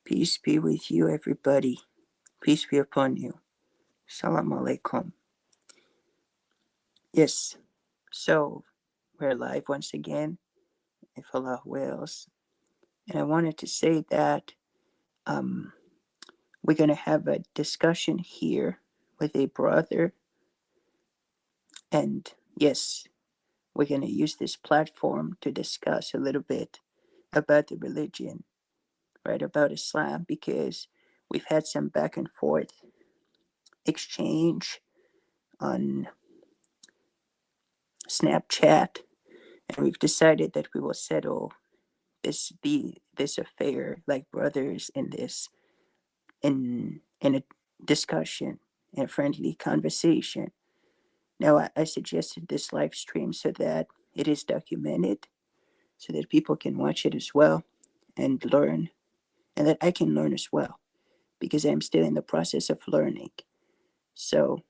Peace be with you, everybody. Peace be upon you. Salam alaikum. Yes, so we're live once again, if Allah wills. And I wanted to say that um, we're going to have a discussion here with a brother. And yes, we're going to use this platform to discuss a little bit about the religion, right? About Islam, because we've had some back and forth exchange on Snapchat, and we've decided that we will settle this affair like brothers in this in a discussion and a friendly conversation. Now I suggested this live stream so that it is documented, so that people can watch it as well and learn, and that I can learn as well, because I'm still in the process of learning. So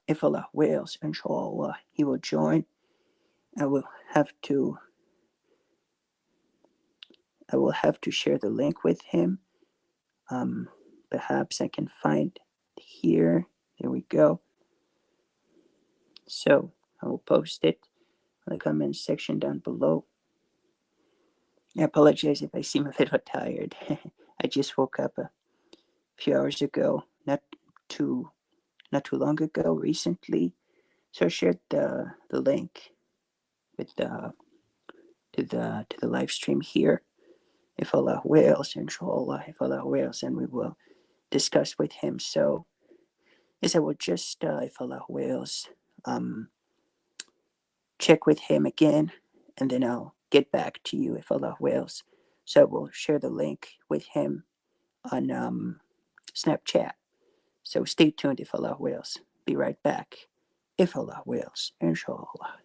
if Allah wills, inshallah, He will join. I will have to share the link with him. Perhaps I can find here. There we go. So I will post it in the comment section down below. I apologize if I seem a little tired. I just woke up a few hours ago, not too long ago, recently. So I shared the link with the to the live stream here. If Allah wills, inshallah, if Allah wills, and we will discuss with him. So yes, I will just, if Allah wills, check with him again, and then I'll get back to you if Allah wills. So I will share the link with him on Snapchat. So stay tuned if Allah wills. Be right back. If Allah wills, inshallah.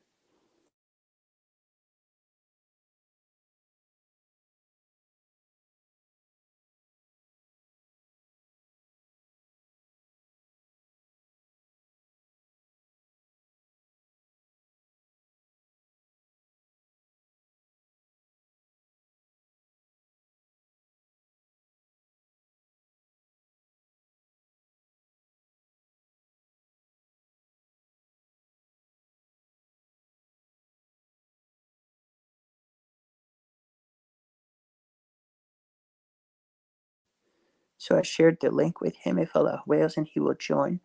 So I shared the link with him if Allah wills, and he will join.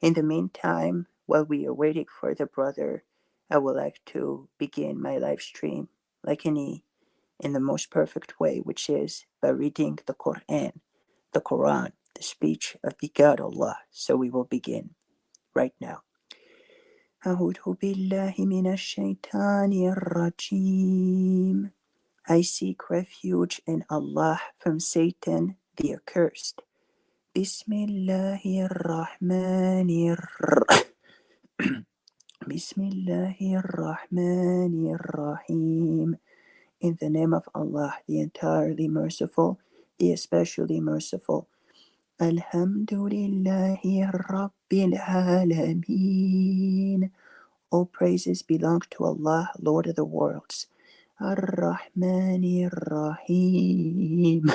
In the meantime, while we are waiting for the brother, I would like to begin my live stream like in the most perfect way, which is by reading the Quran, the speech of the God Allah. So we will begin right now. أعوذ بالله من الشيطان الرجيم. I seek refuge in Allah from Satan the accursed. Bismillahirrahmanirrahim. In the name of Allah, the entirely merciful, the especially merciful. Alhamdulillahi Rabbil Alameen. All praises belong to Allah, Lord of the worlds. Ar-Rahmanir Rahim.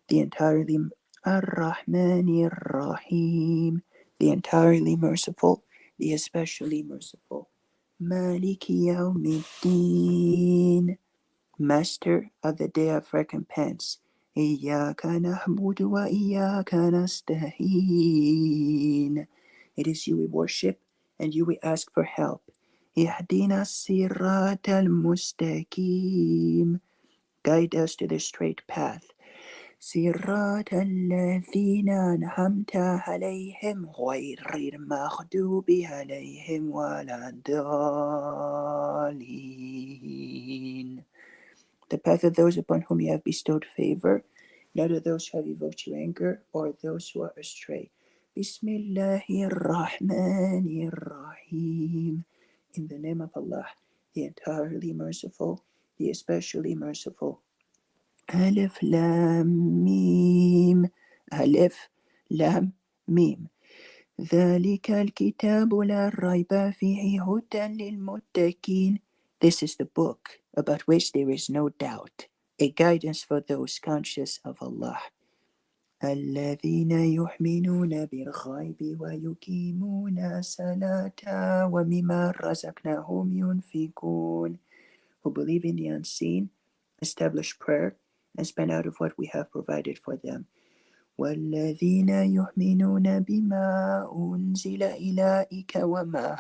The entirely Ar-Rahmanir Rahim. The entirely merciful, the especially merciful. Maliki Yawmiddin. Master of the Day of Recompense. Iyyaka na'budu wa iyyaka nasta'in. It is you we worship, and you we ask for help. Ihdina siratal mustaqim. Guide us to the straight path. Siratal ladhina an'amta alayhim ghayril maghdubi alayhim waladdallin. The path of those upon whom you have bestowed favor, not of those who have evoked your anger, or those who are astray. Bismillahirrahmanirrahim. In the name of Allah, the entirely merciful, the especially merciful. Alif Lam Mim. Alif Lam Mim. ذلك الكتاب لا ريب فيه هدى للمتقين. This is the book about which there is no doubt. a guidance for those conscious of Allah. الذين يؤمنون بالغيب ويقيمون الصلاة ومما رزقناهم ينفقون, who believe in the unseen, establish prayer, and spend out of what we have provided for them. والذين يؤمنون بما أنزل إليك وما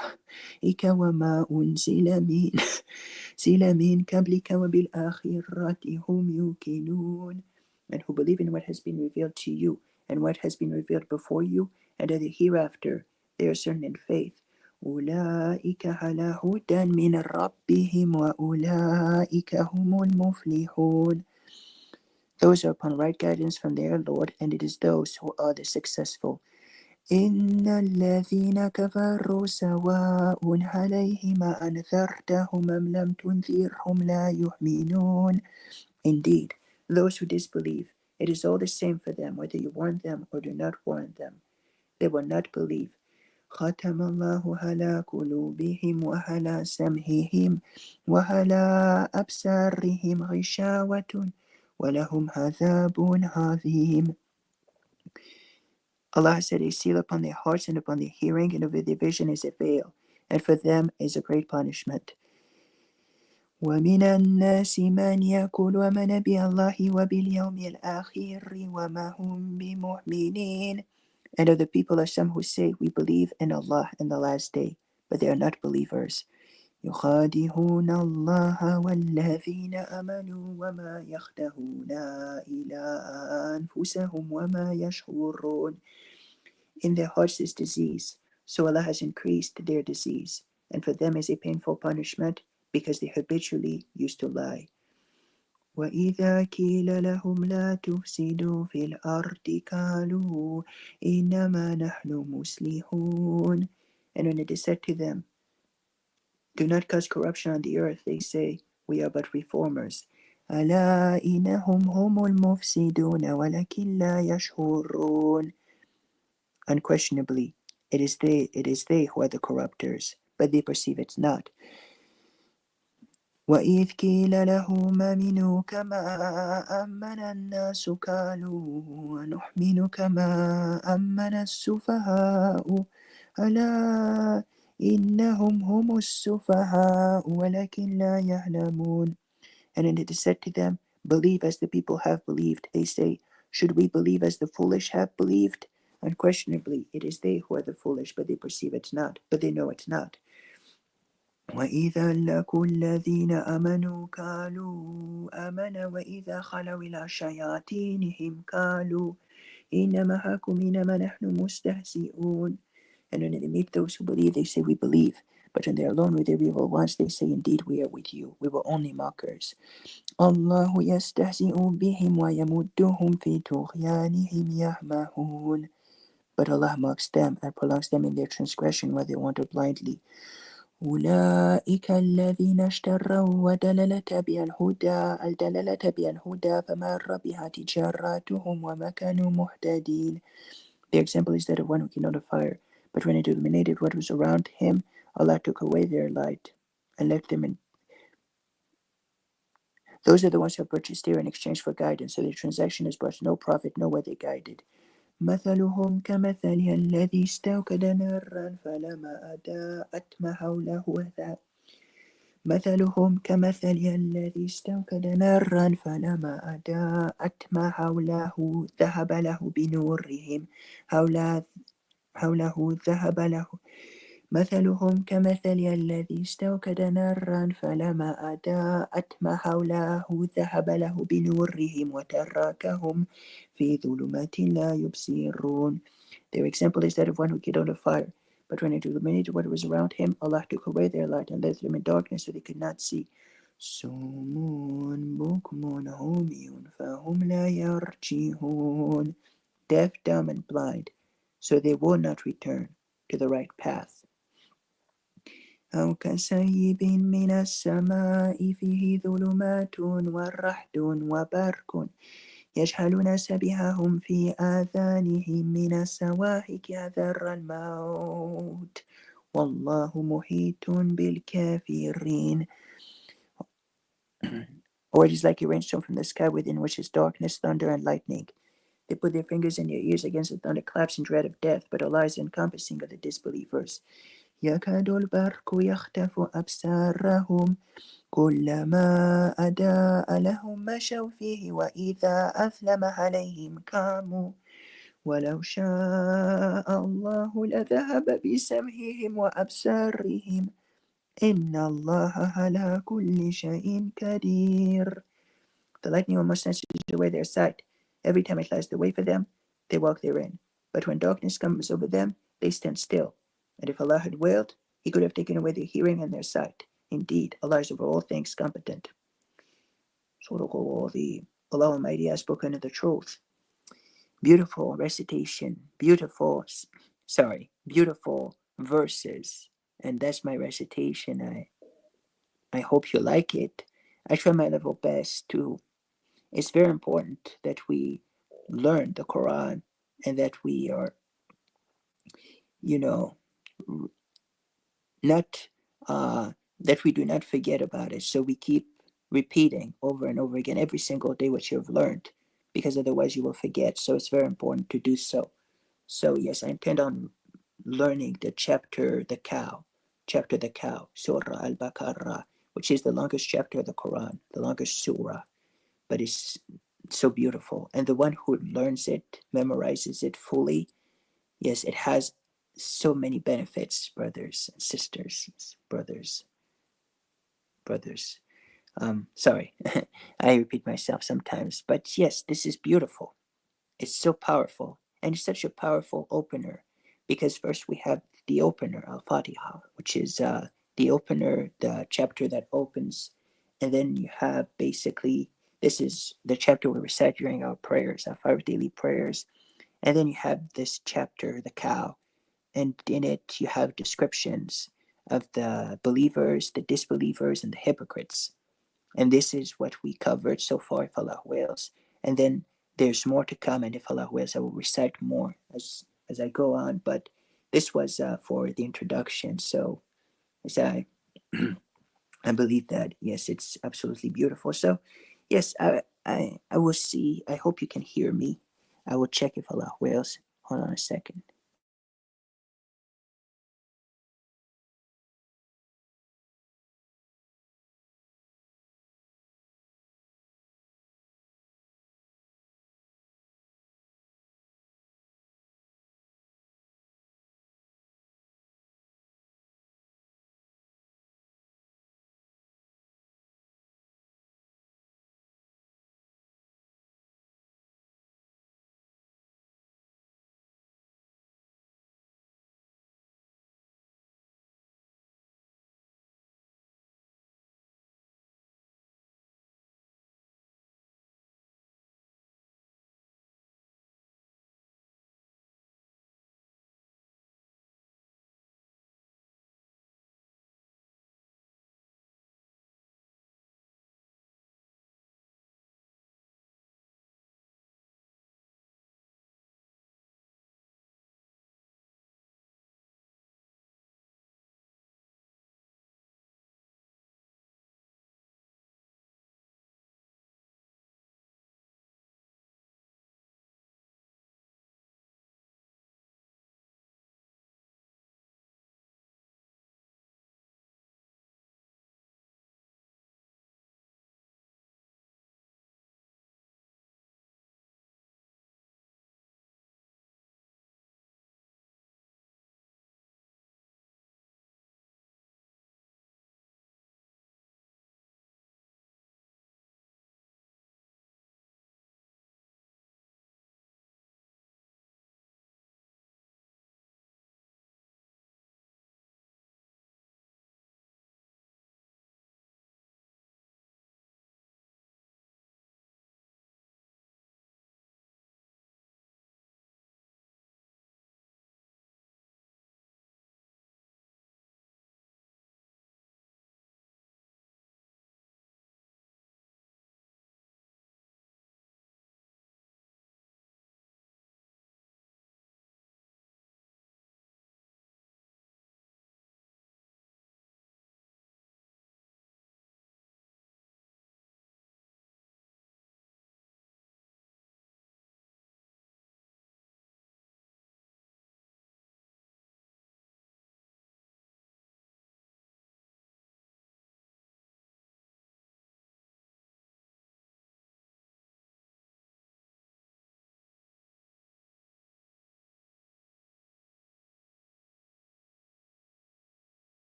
أنزل من قبلك وبالآخرة هم يوقنون, and who believe in what has been revealed to you and what has been revealed before you, and of the hereafter they are certain in faith. أولئك على هدى من ربهم وأولئك هم المفلحون. Those are upon right guidance from their Lord, and it is those who are the successful. إن الذين كفروا سواء عليهم أنذرتهم أم لم تنذرهم لا يؤمنون. Indeed, those who disbelieve, it is all the same for them whether you warn them or do not warn them. They will not believe. ختم الله على قلوبهم وعلى سمعهم وعلى أبصارهم غشاوة وَلَهُمْ عَذَابٌ عَظِيمٌ. Allah set a seal upon their hearts and upon their hearing, and over their vision is a veil, and for them is a great punishment. وَمِنَ النَّاسِ مَنْ يَقُولُ آمَنَ بِاللَّهِ وَبِالْيَوْمِ الْآخِرِ وَمَا هُمْ بِمُؤْمِنِينَ. And of the people are some who say, we believe in Allah and the last day, but they are not believers. يخادعون الله والذين آمنوا وما يخدعون إلا أنفسهم وما يشعرون. In their hearts is disease, so Allah has increased their disease, and for them is a painful punishment, because they habitually used to lie. وَإِذَا قِيلَ لَهُمْ لَا تُفْسِدُوا فِي الْأَرْضِ قَالُوا إِنَّمَا نَحْنُ مُصْلِحُونَ. And when it is said to them, do not cause corruption on the earth, they say, we are but reformers. أَلَا إِنَّهُمْ هُمُ الْمُفْسِدُونَ وَلَكِنْ لَا يَشْعُرُونَ. Unquestionably, it is they who are the corrupters, but they perceive it not. وَإِذْ قِيلَ لَهُمْ آمِنُوا كَمَا آمَنَ النَّاسُ قَالُوا وَنُؤْمِنُ كَمَا آمَنَ السُّفَهَاءُ أَلَا إِنَّهُمْ هُمُ السُّفَهَاءُ وَلَكِنْ لَا يَعْلَمُونَ. And it is said to them, believe as the people have believed. They say, should we believe as the foolish have believed? Unquestionably, it is they who are the foolish, but they perceive it not, but they know it not. وَإِذَا لَقُوا الَّذِينَ آمَنُوا قَالُوا آمَنَا وَإِذَا خَلَوْا إِلَى شَيَاطِينِهِمْ قَالُوا إِنَّ مَعَكُمْ إِنَّمَا نَحْنُ مُسْتَهْزِئُونَ. And when they meet those who believe, they say, we believe. But when they are alone with their evil ones, they say, indeed, we are with you. We were only mockers. اللَّهُ يَسْتَهْزِئُ بِهِمْ وَيَمُدُّهُمْ فِي طُغْيَانِهِمْ يَعْمَهُونَ. But Allah mocks them and prolongs them in their transgression while they wander blindly. أولئك الذين اشتروا الدلالة بالهدى فما ربحت تجاراتهم وما كانوا مهتدين. The example is that of one who came out of fire, but when it illuminated what was around him, Allah took away their light and left them in. Those are the ones who have purchased error in exchange for guidance, so their transaction has brought no profit, nor were they guided. مثلهم كمثل الذي استوقد نارا فلما أضاءت ما حوله مثلهم كمثل الذي استوقد نارا فلما أضاءت ما حوله ذهب له بنورهم مثلهم كمثل الذي استوقد نارا فلما أضاءت ما حوله ذهب له بنورهم وتركهم في ظلمات لا يبصرون. Their example is that of one who kindled a fire, but when it illuminated what was around him, Allah took away their light and left them in darkness so they could not see. صُمٌّ بُكْمٌ عُمْيٌ فَهُمْ لَا يَرْجِعُونَ. Deaf, dumb, and blind, so they will not return to the right path. أو كصيب من السماء فيه ظلمات ورعد وبرق يجعلون أصابعهم في آذانهم من الصواعق حذر الموت والله محيط بالكافرين. Or it is like a rainstorm from the sky within which is darkness, thunder, and lightning. They put their fingers in their ears against the thunderclaps in dread of death, but Allah is encompassing of the disbelievers. يكاد البرق يخطف أبصارهم كلما أضاء لهم مشوا فيه وإذا أظلم عليهم قاموا ولو شاء الله لذهب بسمعهم وأبصارهم إن الله على كل شيء قدير. The lightning almost snatches away their sight. Every time it lights the way for them, they walk therein. But when darkness comes over them, they stand still. And if Allah had willed, He could have taken away their hearing and their sight. Indeed, Allah is over all things competent. Allah Almighty has spoken of the truth. Beautiful recitation, beautiful verses. And that's my recitation. I hope you like it. I try my level best to. It's very important that we learn the Quran and that we are, you know, not that we do not forget about it. So we keep repeating over and over again every single day what you have learned, because otherwise you will forget. So it's very important to do so. So yes, I intend on learning the chapter the cow, Surah Al-Baqarah, which is the longest chapter of the Quran, the longest surah, but it's so beautiful. And the one who learns it, memorizes it fully, yes, it has so many benefits, brothers and sisters, brothers. Sorry, I repeat myself sometimes, but yes, this is beautiful. It's so powerful, and it's such a powerful opener, because first we have the opener, Al-Fatiha, which is the opener, the chapter that opens, and then you have basically, this is the chapter we recite during our prayers, our 5 daily prayers, and then you have this chapter, the cow, and in it you have descriptions of the believers, the disbelievers, and the hypocrites. And this is what we covered so far, if Allah wills. And then there's more to come, and if Allah wills, I will recite more as I go on. But this was for the introduction. So as I believe that, yes, it's absolutely beautiful. So yes, I will see. I hope you can hear me. I will check if Allah wills. Hold on a second.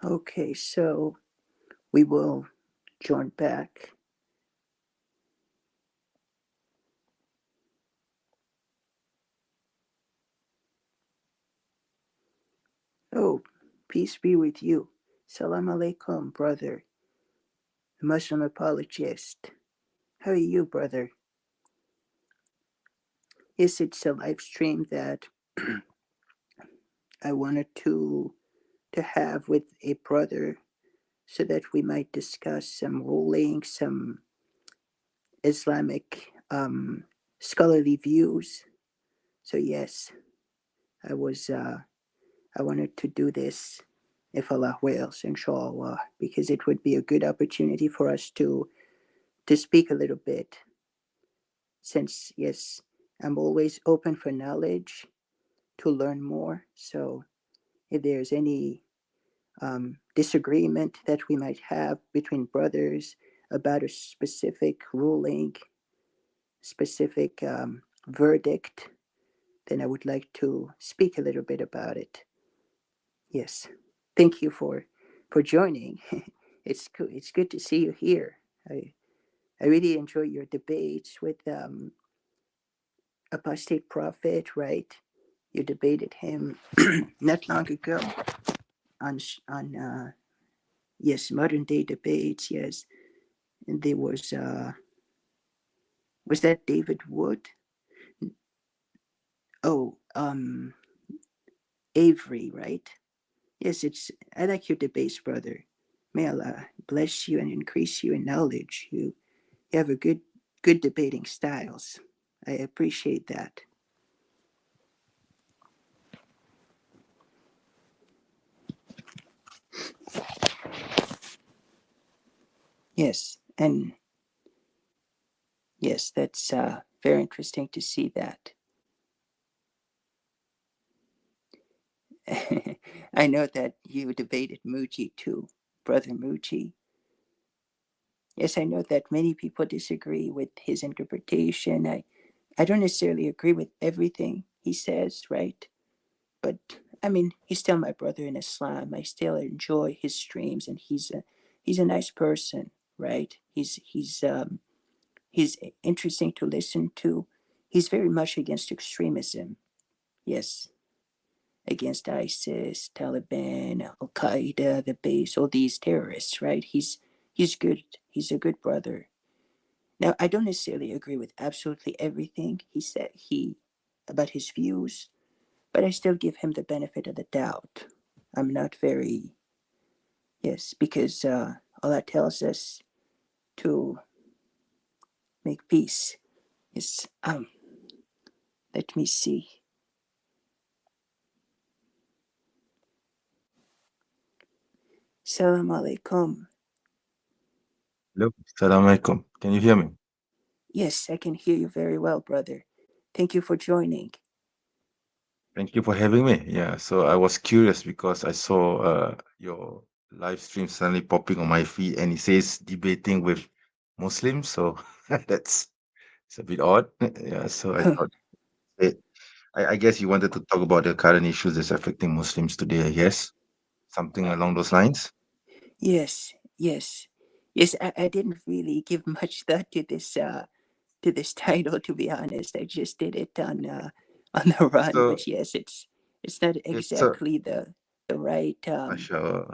Okay, so we will join back. Oh, peace be with you. Salam alaikum, brother, Muslim apologist. How are you, brother? Yes, it's a live stream that I wanted to have with a brother so that we might discuss some rulings, some Islamic scholarly views. So yes, I was I wanted to do this if Allah wills, inshallah, because it would be a good opportunity for us to speak a little bit. Since yes, I'm always open for knowledge to learn more. So if there's any disagreement that we might have between brothers about a specific ruling, specific verdict, then I would like to speak a little bit about it. Yes, thank you for joining. It's good to see you here. I really enjoy your debates with apostate prophet. Right, you debated him not long ago on yes, modern day debates. Yes, and there was that David Wood? Oh, Avery, right? Yes, it's. I like your debates, brother. May Allah bless you and increase you in knowledge. You have a good debating styles. I appreciate that. Yes, and yes, that's very interesting to see that. I know that you debated Muji too, brother Muji. Yes, I know that many people disagree with his interpretation. I don't necessarily agree with everything he says, right? But I mean, he's still my brother in Islam. I still enjoy his streams, and he's a nice person, right? He's interesting to listen to. He's very much against extremism. Yes, against ISIS, Taliban, Al Qaeda, the base, all these terrorists, right? He's good. He's a good brother. Now, I don't necessarily agree with absolutely everything he said about his views, but I still give him the benefit of the doubt. I'm not very yes, because Allah tells us to make peace. Yes, let me see. Salam alaikum. Hello. Salam alaikum. Can you hear me? Yes, I can hear you very well, brother. Thank you for joining. Thank you for having me. Yeah, so I was curious because I saw your live stream suddenly popping on my feed and it says debating with Muslims. So that's it's a bit odd. Yeah, so I thought it, I guess you wanted to talk about the current issues that's affecting Muslims today, I guess. Something along those lines. Yes, yes, yes. I didn't really give much thought to this title, to be honest. I just did it on the run. So But yes, it's not it's a exactly the right Mashallah.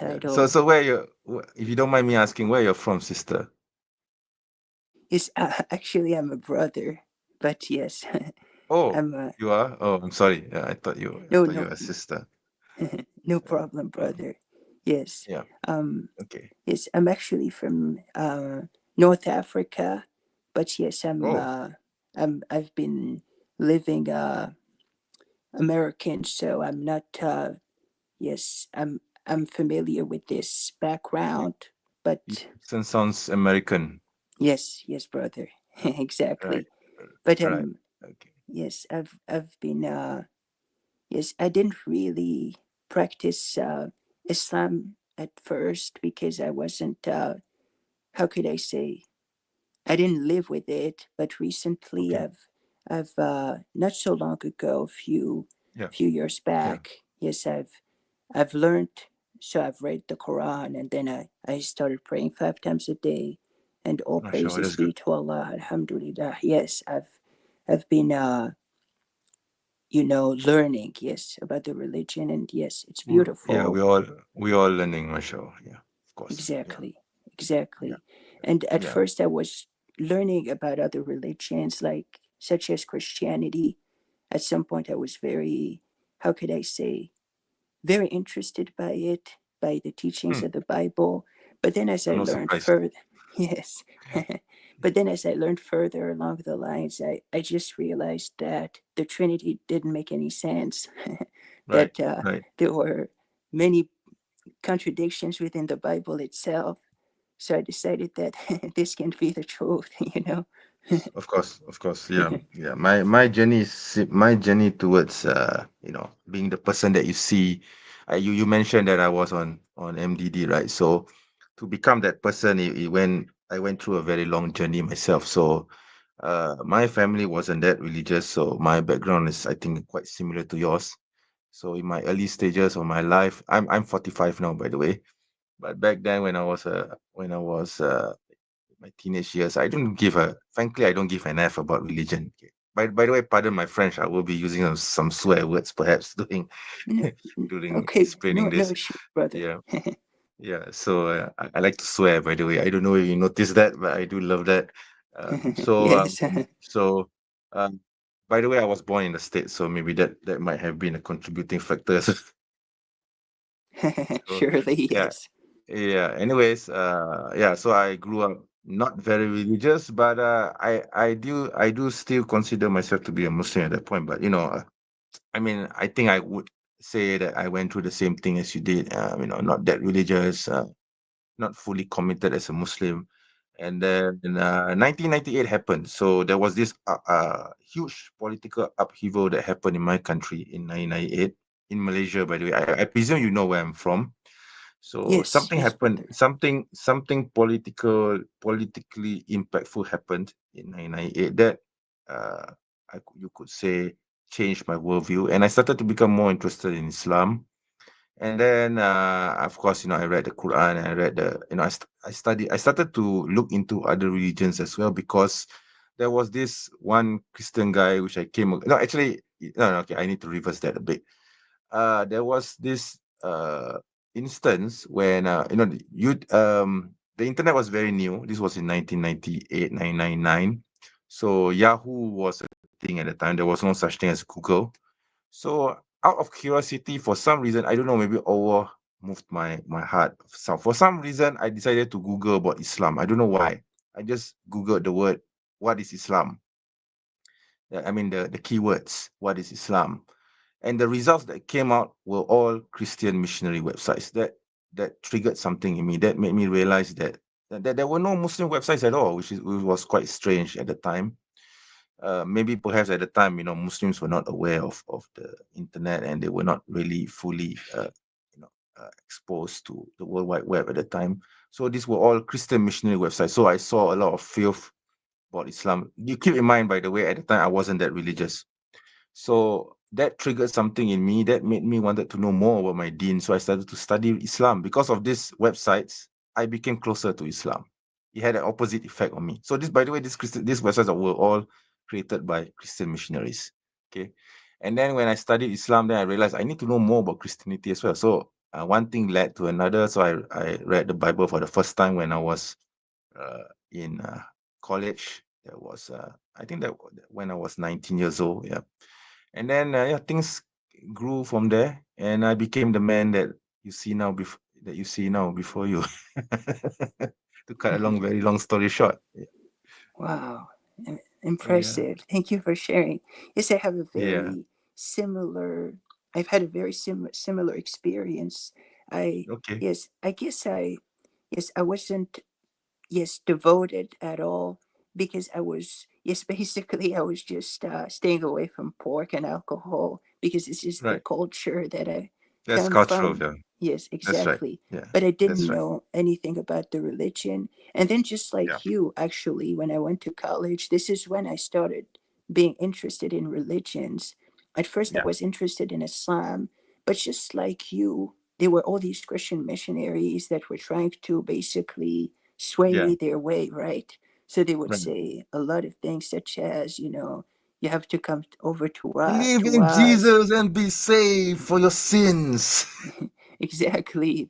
Yeah. So title. so where you if you don't mind me asking where you're from, sister? Yes, actually, I'm a brother, but yes, Oh, I'm you are? Oh, I'm sorry. Yeah, I no, thought you no, were a sister. no Yeah. problem, Oh, brother. Yes, yeah. um, Okay. yes, I'm actually from North Africa, but yes, Oh, I've been living American, so I'm not. Yes, I'm familiar with this you, background, your but accent sounds American. yes, yes, brother, Right. exactly. But Right. Okay. yes, I've been yes, I didn't really practice Islam at first because I wasn't. How could I say? I didn't live with it, but recently Okay. I've not so long ago, Yeah. few years Yeah. back. Yes, I've learned. So I've read the Quran, and then I started praying 5 times a day, and all mashallah, praises that's good. be to Allah. Alhamdulillah. Yes, I've been learning, yes, about the religion, and yes, it's Yeah, beautiful. we all learning, mashallah. Yeah, of course. Yeah, Exactly, yeah, exactly. And at yeah. first I was learning about other religions, like such as Christianity. At some point I was very, how could I say, very interested by it, by the teachings Hmm, of the Bible. But then as I'm I not learned surprised. further, yes, but then as I learned further along the lines, I just realized that the Trinity didn't make any sense, Right, that right. there were many contradictions within the Bible itself. So I decided that this can't be the truth, you know? Of course, yeah, yeah. My journey towards being the person that you see. You mentioned that I was on MDD, right? So to become that person, I went through a very long journey myself. So my family wasn't that religious, so my background is, I think, quite similar to yours. So in my early stages of my life, I'm 45 now, by the way. But back then, when I was my teenage years, frankly, I don't give an F about religion. Okay. By the way, pardon my French. I will be using some swear words perhaps during No, during okay, explaining no this. issue, brother. Yeah, yeah. So I like to swear. By the way, I don't know if you noticed that, but I do love that. Um, so um, Yes. so um, by the way, I was born in the States, so maybe that might have been a contributing factor. So Surely, yeah, yes. yeah. Anyways, yeah. So I grew up not very religious, but I do still consider myself to be a Muslim at that point. But I mean, I think I would say that I went through the same thing as you did. Not that religious, not fully committed as a Muslim. And then 1998 happened. So there was this huge political upheaval that happened in my country in 1998 in Malaysia. By the way, I presume you know where I'm from. So Yes, something yes, happened, brother. something politically impactful happened in 1998 that uh, you could say changed my worldview, and I started to become more interested in Islam. And then, of course, I read the Quran, and I read I started to look into other religions as well, because there was this one Christian guy which I came. No, actually, no, no, okay, I need to reverse that a bit. There was this instance when the internet was very new. This was in 1998, 999. So Yahoo was a thing at the time. There was no such thing as Google. So out of curiosity, for some reason, I don't know, maybe Allah moved my heart. So for some reason, I decided to Google about Islam. I don't know why. I just Googled the word, what is Islam? I mean the keywords, what is Islam? And the results that came out were all Christian missionary websites. That triggered something in me. That made me realize that there were no Muslim websites at all, which was quite strange at the time. Maybe perhaps at the time, Muslims were not aware of the internet, and they were not really fully exposed to the World Wide Web at the time. So these were all Christian missionary websites. So I saw a lot of filth about Islam. You keep in mind, by the way, at the time I wasn't that religious. So that triggered something in me that made me wanted to know more about my deen. So I started to study Islam. Because of these websites, I became closer to Islam. It had an opposite effect on me. So this, by the way, these websites were all created by Christian missionaries. Okay. And then when I studied Islam, then I realized I need to know more about Christianity as well. So one thing led to another. So I read the Bible for the first time when I was in college. That was, I think that when I was 19 years old. Yeah. And then yeah, things grew from there, and I became the man that you see now before you. To cut a very long story short. Yeah. Wow, Yeah. impressive. Thank you for sharing. Yes, I have a Yeah. very similar. I've had a very similar experience. I Okay. yes, I guess I wasn't devoted at all, because I was, yes, basically I was just staying away from pork and alcohol, because this is the Right. culture that I That's come cultural. from. Yeah. Yes, That's right. exactly. Yeah. But I didn't That's right. know anything about the religion. And then, just Yeah. like you, actually, when I went to college, this is when I started being interested in religions. At first I Yeah. was interested in Islam, but just like you, there were all these Christian missionaries that were trying to basically sway Yeah. me their way, right? So they would Right. say a lot of things, such as, you have to come over Believe to in us. Jesus and be saved for your sins. Exactly.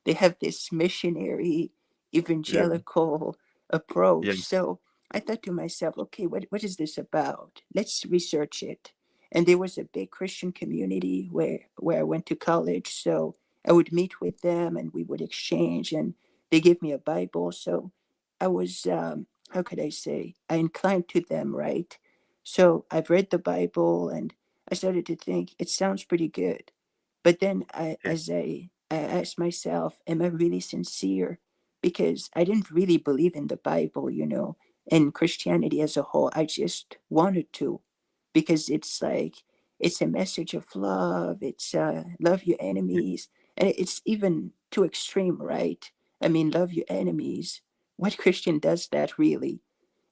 They have this missionary Yeah. evangelical approach. Yes. So I thought to myself, okay, what is this about? Let's research it. And there was a big Christian community where I went to college. So I would meet with them and we would exchange, and they gave me a Bible. So I was, how could I say, I inclined to them, right? So I've read the Bible and I started to think it sounds pretty good. But then Okay. I asked myself, am I really sincere? Because I didn't really believe in the Bible, and Christianity as a whole. I just wanted to, because it's like, it's a message of love. It's love your enemies. And it's even too extreme, right? I mean, love your enemies. What Christian does that really?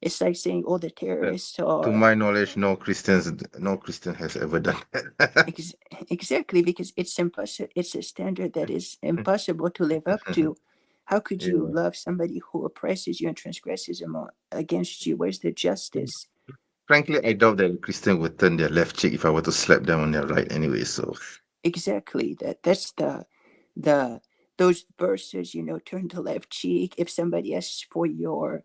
It's like saying all the Uh, terrorists to are. my knowledge, no Christian has ever done that. Ex- exactly, because it's impossible. It's a standard that is impossible to live up to. How could you Yeah. love somebody who oppresses you and transgresses against you? Where's the justice? Frankly, I doubt that a Christian would turn their left cheek if I were to slap them on their right anyway. So, Exactly. That's the those verses. Turn the left cheek. If somebody asks for your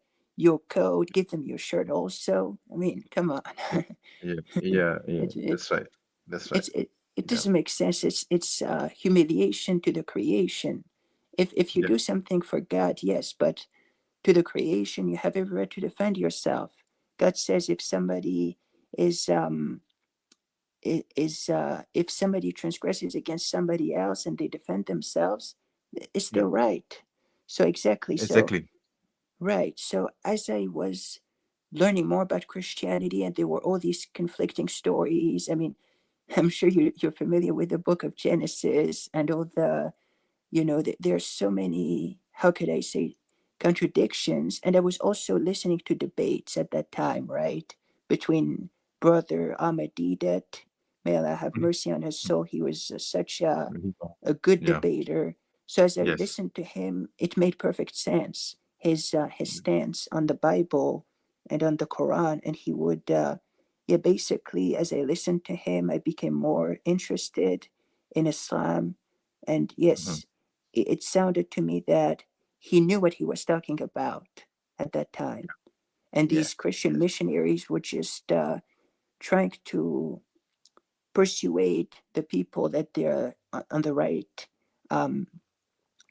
coat, give them your shirt also. I mean, come on. yeah, yeah, yeah. it, it, That's right. That's right. it Yeah, doesn't make sense. It's humiliation to the creation. If you yeah, do something for God, yes, but to the creation, you have every right to defend yourself. God says if somebody is if somebody transgresses against somebody else and they defend themselves, it's yeah. their right. So exactly. So Exactly. right. So as I was learning more about Christianity, and there were all these conflicting stories. I mean, I'm sure you're familiar with the book of Genesis and all there's so many, how could I say, contradictions. And I was also listening to debates at that time, right? Between brother Ahmadidat, may Allah have Mhm. mercy on his soul. He was such a good Yeah. debater. So as I Yes. listened to him, it made perfect sense. His stance on the Bible and on the Quran, and he would, yeah, basically, as I listened to him, I became more interested in Islam, and Mhm. yes, it sounded to me that he knew what he was talking about at that time. And Yes. these Christian Yes. missionaries were just trying to persuade the people that they're on the right. Um,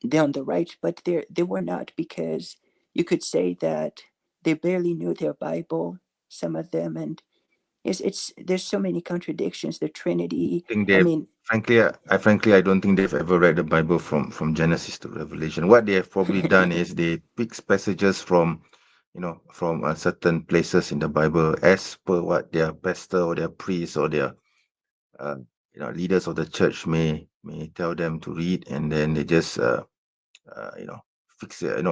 they're on the right, but they were not, because you could say that they barely knew their Bible, some of them, and it's there's so many contradictions. The Trinity. Think I they mean, frankly, I don't think they've ever read the Bible from Genesis to Revelation. What they have probably done is they pick passages from, from certain places in the Bible as per what their pastor or their priest or their uh, leaders of the church may tell them to read, and then they just uh, you know fix it,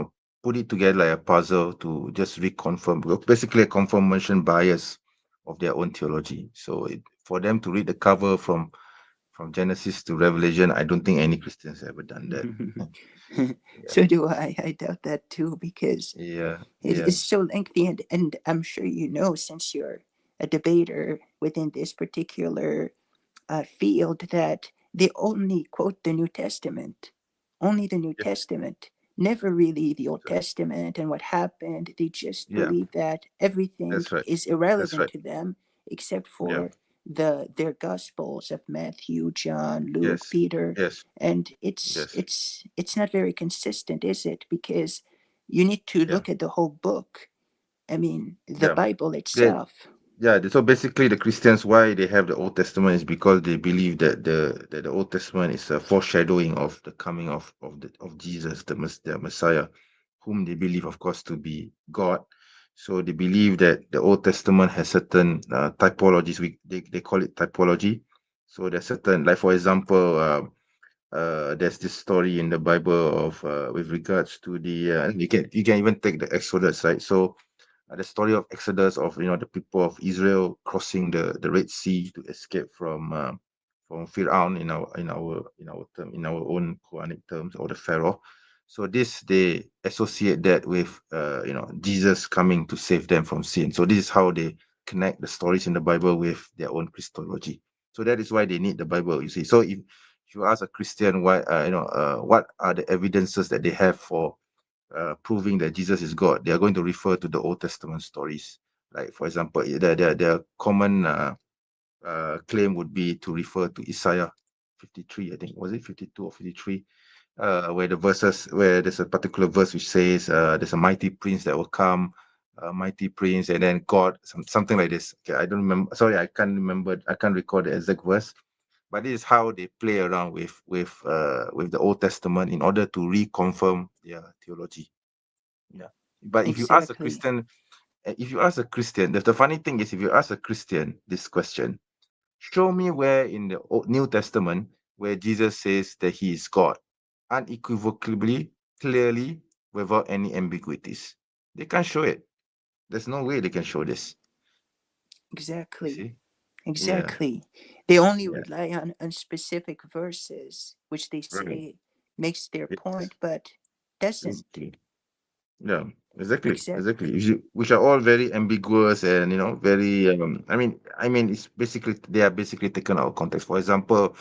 put it together like a puzzle to just reconfirm, basically a confirmation bias of their own theology. So for them to read the cover from Genesis to Revelation, I don't think any Christians ever done that. Yeah, so do I. I doubt that too, because yeah, it yeah, is so lengthy, and I'm sure you know, since you're a debater within this particular field, that they only quote the New Testament, only the New yeah, Testament, never really the Old that's right. Testament and what happened. They just Yeah, believe that everything that's right. is That's irrelevant right. to them except Yeah, for their Gospels of Matthew, John, Luke, yes, Peter, yes, and it's yes, it's it's not very consistent, is it? Because you need to yeah, look at the whole book. I mean, the yeah. Bible They, itself. yeah, so basically the Christians, why they have the Old Testament is because they believe that the Old Testament is a foreshadowing of the coming of Jesus, the Messiah, whom they believe, of course, to be God. So they believe that the Old Testament has certain typologies. They call it typology. So there's certain, like for example, there's this story in the Bible of with regards to the you can even take the Exodus, right? So the story of Exodus, of the people of Israel crossing the Red Sea to escape from Fir'aun in our own Quranic terms, or the Pharaoh. So this, they associate that with Jesus coming to save them from sin. So this is how they connect the stories in the Bible with their own Christology. So that is why they need the Bible. You see, so if you ask a Christian why what are the evidences that they have for proving that Jesus is God, they are going to refer to the Old Testament stories. Like, for example, their common claim would be to refer to Isaiah 53, I think, was it 52 or 53, where there's a particular verse which says there's a mighty prince that will come, mighty prince, and then God, something like this. Okay, I don't remember. Sorry, I can't recall the exact verse. But this is how they play around with the Old Testament in order to reconfirm their theology. Yeah. But Exactly. if you ask a Christian, the funny thing is, if you ask a Christian this question, show me where in the New Testament where Jesus says that he is God, unequivocally, clearly, without any ambiguities. They can't show it. There's no way they can show this. You Exactly. see? Yeah, Exactly. They only yeah, rely on specific verses, which they right. say makes their Yes. point, but doesn't. Okay. Yeah, exactly, exactly. Exactly. Which are all very ambiguous and very. I mean, it's basically they are basically taken out of context. For example,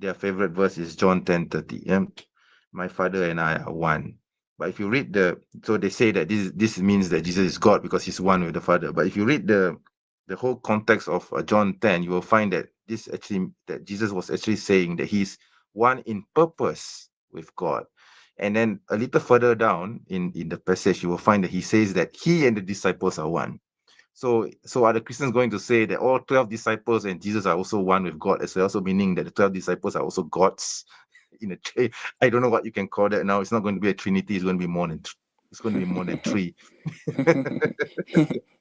their favorite verse is John 10:30. My father and I are one. But if you read so they say that this means that Jesus is God because he's one with the Father. But if you read the whole context of John 10, you will find that that Jesus was actually saying that he's one in purpose with God. And then a little further down in the passage, you will find that he says that he and the disciples are one. So are the Christians going to say that all 12 disciples and Jesus are also one with God as well? Also meaning that the 12 disciples are also gods in a I don't know what you can call that now. It's not going to be a trinity, it's going to be more than it's going to be more than three. So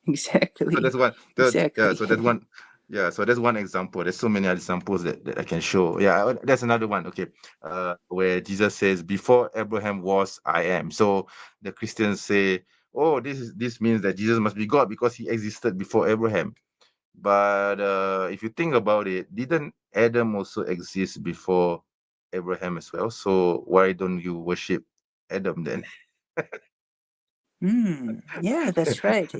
Exactly. that's one. Yeah, Exactly. so that's one. Yeah, so that's one example. There's so many other examples that I can show. Yeah, that's another one. Okay, where Jesus says, "Before Abraham was, I am." So the Christians say, "Oh, this means that Jesus must be God because he existed before Abraham." But if you think about it, didn't Adam also exist before Abraham as well? So why don't you worship Adam then? Yeah, that's right.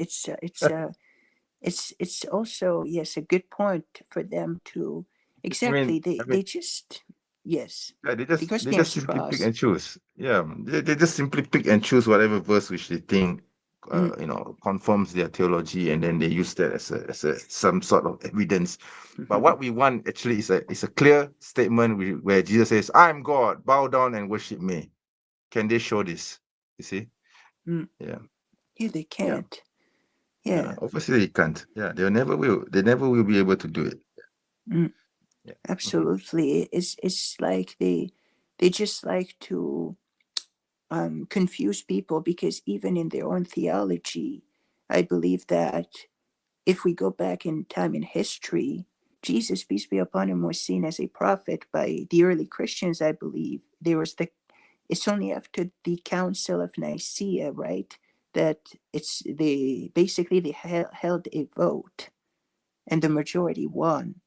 It's also, yes, a good point for them to, I mean, exactly, I they mean, just, yes, yeah, because they they're just simply pick spas. and choose. Yeah, they just simply pick and choose whatever verse which they think Mm. confirms their theology, and then they use that as a some sort of evidence. But what we want actually is a clear statement where Jesus says, "I'm God, bow down and worship me." Can they show this? You see? Mm. Yeah, Yeah, they yeah, can't. yeah. Yeah. Obviously they can't. Yeah, they never will. They never will be able to do it. Mm. Yeah. Mhm. Absolutely. It's like they just like to confuse people, because even in their own theology, I believe that if we go back in time in history, Jesus, peace be upon him, was seen as a prophet by the early Christians, I believe. It's only after the Council of Nicaea, right, that they held a vote and the majority won.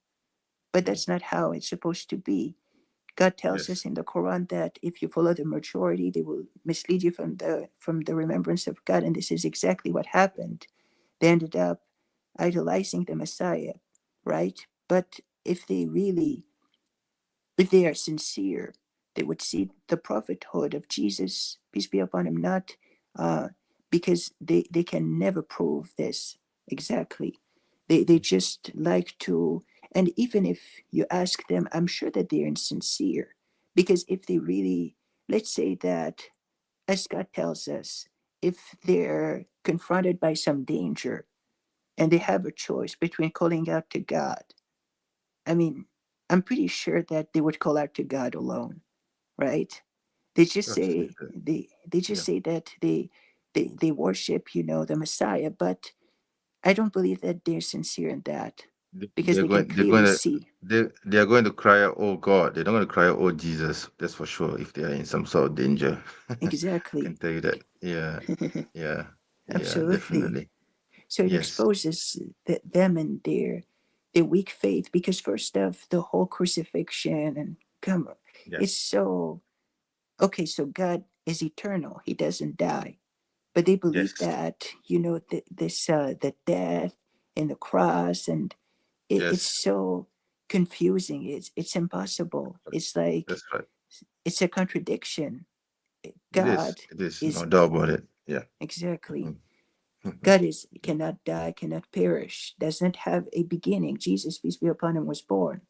But Mm. that's not how it's supposed to be. God tells Yes. us in the Quran that if you follow the majority, they will mislead you from the remembrance of God, and this is exactly what happened. They ended up idolizing the Messiah, right? But if they are sincere, they would see the prophethood of Jesus, peace be upon him, not because they can never prove this exactly. They just like to, and even if you ask them, I'm sure that they're insincere. Because if they really, let's say that, as God tells us, if they're confronted by some danger and they have a choice between calling out to God, I mean, I'm pretty sure that they would call out to God alone, right? They just Yes. say they just Yeah. say that they worship, the Messiah, but I don't believe that they're sincere in that, because They're they can going. They're clearly going to. see. They are going to cry out, "Oh God!" They're not going to cry out, "Oh Jesus." That's for sure. If they are in some sort of danger, I can Exactly. tell you that. Yeah. Yeah. Yeah. Absolutely. Definitely. So it Yes. exposes them and their the weak faith, because first of the whole crucifixion and come on, Yeah. it's so okay. So God is eternal; He doesn't die, but they believe Yes. that the death and the cross, and it's Yes. so confusing. It's impossible. It's like That's right. it's a contradiction. It is. God It is. is No doubt about it. Yeah. exactly. Mhm. Mhm. God is cannot die, cannot perish, does not have a beginning. Jesus, peace be upon him, was born.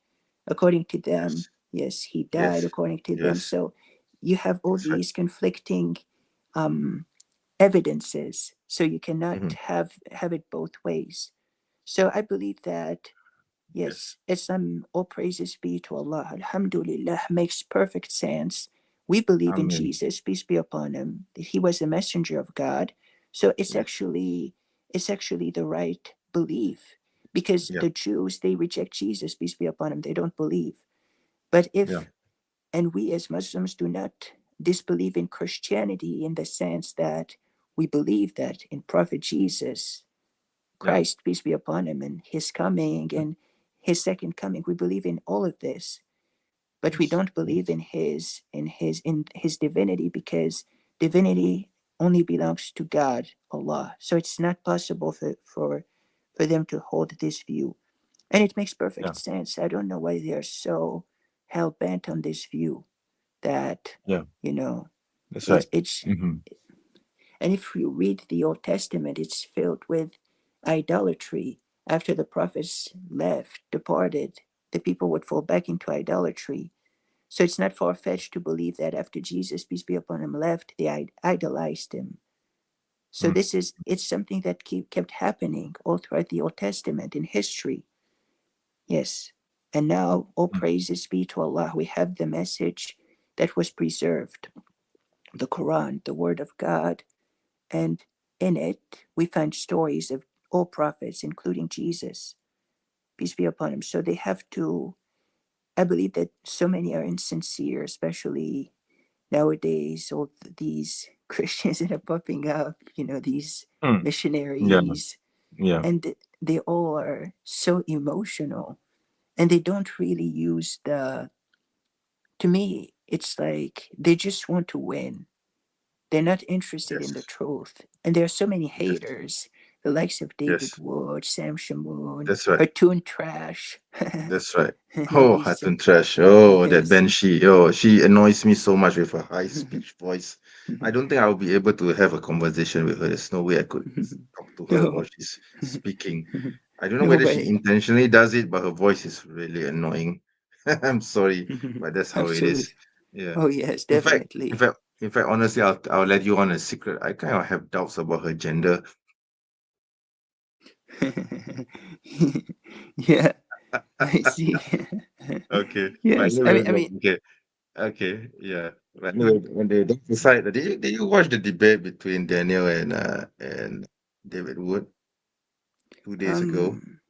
According to them, Yes. yes, he died Yes. according to them. Yes. So you have all That's right. these conflicting um, evidences. So you cannot Hmm. have it both ways. So I believe that Yes. yes, Islam, all praises be to Allah. Alhamdulillah makes perfect sense. We believe in Amen. Jesus, peace be upon him, that he was a messenger of God. So Yes. it's actually the right belief. Because Yeah. the Jews, they reject Jesus, peace be upon him. They don't believe. But Yeah. if and we as Muslims do not disbelieve in Christianity in the sense that we believe that in Prophet Jesus, Yeah. Christ, peace be upon him, and his coming and his second coming. We believe in all of this, but we Yes. don't believe Yes. in his divinity, because divinity only belongs to God, Allah. So it's not possible for them to hold this view. And it makes Yeah. perfect sense. I don't know why they are so hell bent on this view that, Yeah. you know, That's right. it's Hmm. and if you read the Old Testament, it's filled with idolatry. After the prophets left, departed, the people would fall back into idolatry. So it's not far fetched to believe that after Jesus, peace be upon him, left, they idolized him. So Mm. it's something that kept happening all throughout the Old Testament in history. Yes. And now, all Mm. praises be to Allah. We have the message that was preserved, the Quran, the Word of God, and in it we find stories of all prophets, including Jesus, peace be upon him. So they have to, I believe that so many are insincere, especially nowadays, all these Christians that are popping up, these Mm. Yeah. missionaries, Yeah. and they all are so emotional, and they don't really use to me, it's like they just want to win. They're not interested in the Yes. truth. And there are so many Yes. haters, the likes of David Yes. Wood, Sam Shamoon, That's right. Hartoon Trash. That's right. Oh, These, Hatun Trash. Oh, that yes. Banshee. Oh, she annoys me so much with her high speech voice. I don't think I'll be able to have a conversation with her. There's no way I could talk to her while No, she's speaking. I don't know no whether she way. intentionally does it, but her voice is really annoying. I'm sorry, but that's how it is. Absolutely. Yeah. Oh, yes, In fact, in definitely. fact, in fact, honestly, I'll let you on a secret. I kind of have doubts about her gender. Yeah, I see. Okay, but Yes, anyway, I no, mean, okay. Okay, yeah. But anyway, when they decide, did you watch the debate between Daniel and David Wood 2 days ago um,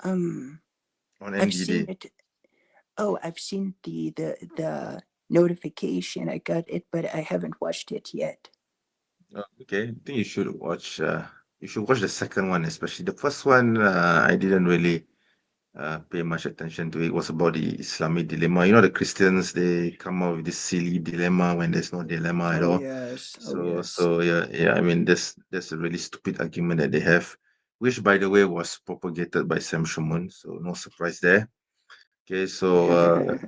um, on I've seen NDD? it. Oh, I've seen the notification. I got it, but I haven't watched it yet. Okay, I think you should watch the second one, especially the first one. I didn't really pay much attention to it. It was about the Islamic dilemma. You know, the Christians, they come up with this silly dilemma when there's no dilemma at Oh all. yes, oh So, yes. so yeah, yeah. I mean, that's a really stupid argument that they have, which, by the way, was propagated by Sam Shuman. So, no surprise there. Okay, so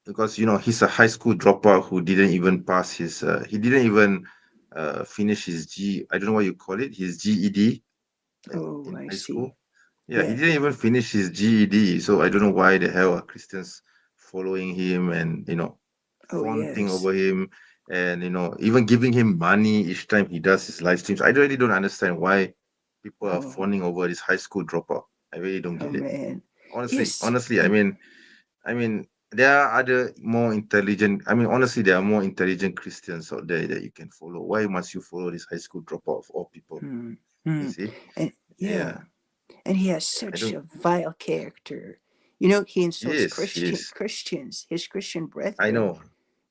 because he's a high school dropout who didn't even pass he didn't even finish his I don't know what you call it, his GED Oh, in I high see. school. Yeah, he Yeah. didn't even finish his GED. So I don't know why the hell are Christians following him and Oh fawning yes. over him and even giving him money each time he does his live streams. I really don't understand why people are Oh, fawning over this high school dropout. I really don't oh get it. man. Honestly, Yes. honestly, I And mean, I mean, there are other more intelligent. I mean, honestly, there are more intelligent Christians out there that you can follow. Why must you follow this high school dropout of all people? hmm, You hmm. see? And Yeah, yeah. And he has I such don't. a vile character. He insults He is. Christians, his Christian I brethren, know.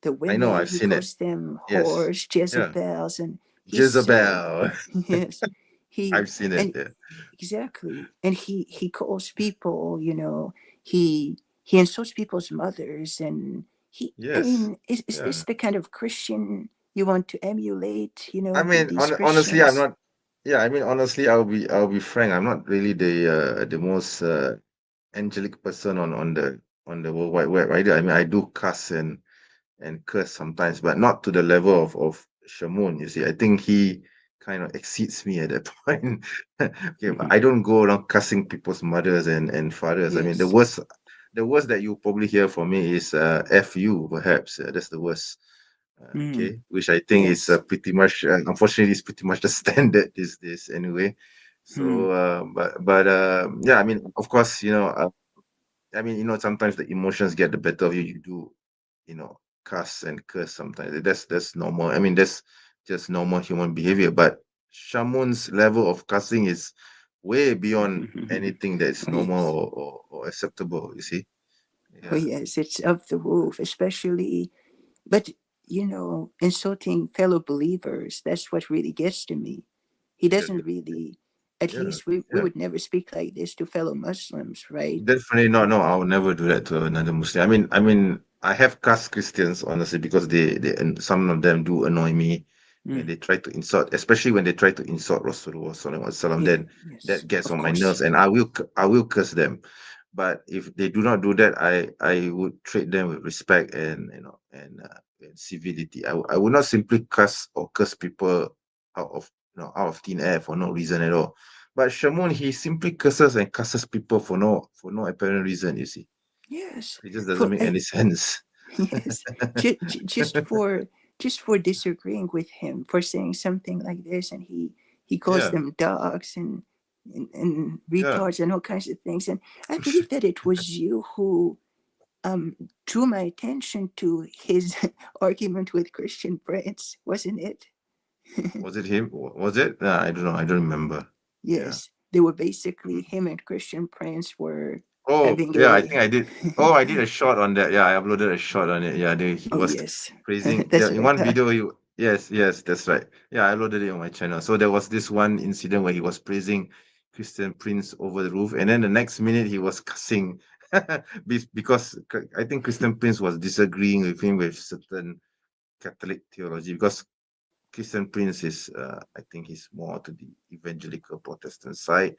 the I know. women. I've He seen it. calls them Yes. whores, Yeah. Jezebels, and he's so Jezebel. yes. he I've seen it. and Yeah. exactly, and he calls people, he insults people's mothers, and I Yes. mean, is Yeah. this the kind of Christian you want to emulate? I mean, These honestly, I'm Christians. not. Yeah, I mean, honestly, I'll be frank. I'm not really the most angelic person on the World Wide Web either. I mean, I do cuss and curse sometimes, but not to the level of Shamun. You see, I think he kind of exceeds me at that point. Okay, but Mhm. I don't go around cussing people's mothers and fathers. I mean, Yes. the worst that you probably hear from me is "f you," perhaps. That's the worst. Mm. Okay, which I think is Yes. pretty much, unfortunately, is pretty much the standard these days anyway. Mm. So, but yeah, I mean, of course, I mean, sometimes the emotions get the better of you. You do, cuss and curse sometimes. That's normal. I mean, that's just normal human behavior. But Shamun's level of cussing is way beyond anything that's Oh normal yes. or acceptable. You see? Oh Yeah, yes. It's of the roof, especially. But insulting fellow believers, that's what really gets to me. He yeah, doesn't really, at yeah, least we yeah. would never speak like this to fellow Muslims, right? Definitely not. No, I will never do that to another Muslim. I mean, I have cussed Christians honestly because and some of them do annoy me when Mm. they try to insult, especially when they try to insult Rasulullah Sallallahu Alaihi Wasallam. Yeah, Then yes, that gets of on my course. nerves, and I will curse them. But if they do not do that, I would treat them with respect and civility. I would not simply cuss or curse people out of thin air for no reason at all. But Shamun, he simply curses and curses people for no apparent reason, you see. Yes, It just doesn't for make any sense. yes, just for disagreeing with him, for saying something like this, and he calls Yeah, them dogs and yeah. retards and all kinds of things. And I believe that it was you who drew my attention to his argument with Christian Prince, wasn't it? Was it him? Was it? I don't know. I don't remember. Yeah. Yes, they were basically him and Christian Prince were Oh, having yeah, I a. think I did. Oh, I did a shot on that. Yeah, I uploaded a shot on it. Yeah, he Oh was yes, praising. Yeah, that's in what I one thought. video, yes, yes, that's right. Yeah, I uploaded it on my channel. So there was this one incident where he was praising Christian Prince over the roof, and then the next minute he was cussing because I think Christian Prince was disagreeing with him with certain Catholic theology because Christian Prince is, I think he's more to the evangelical Protestant side,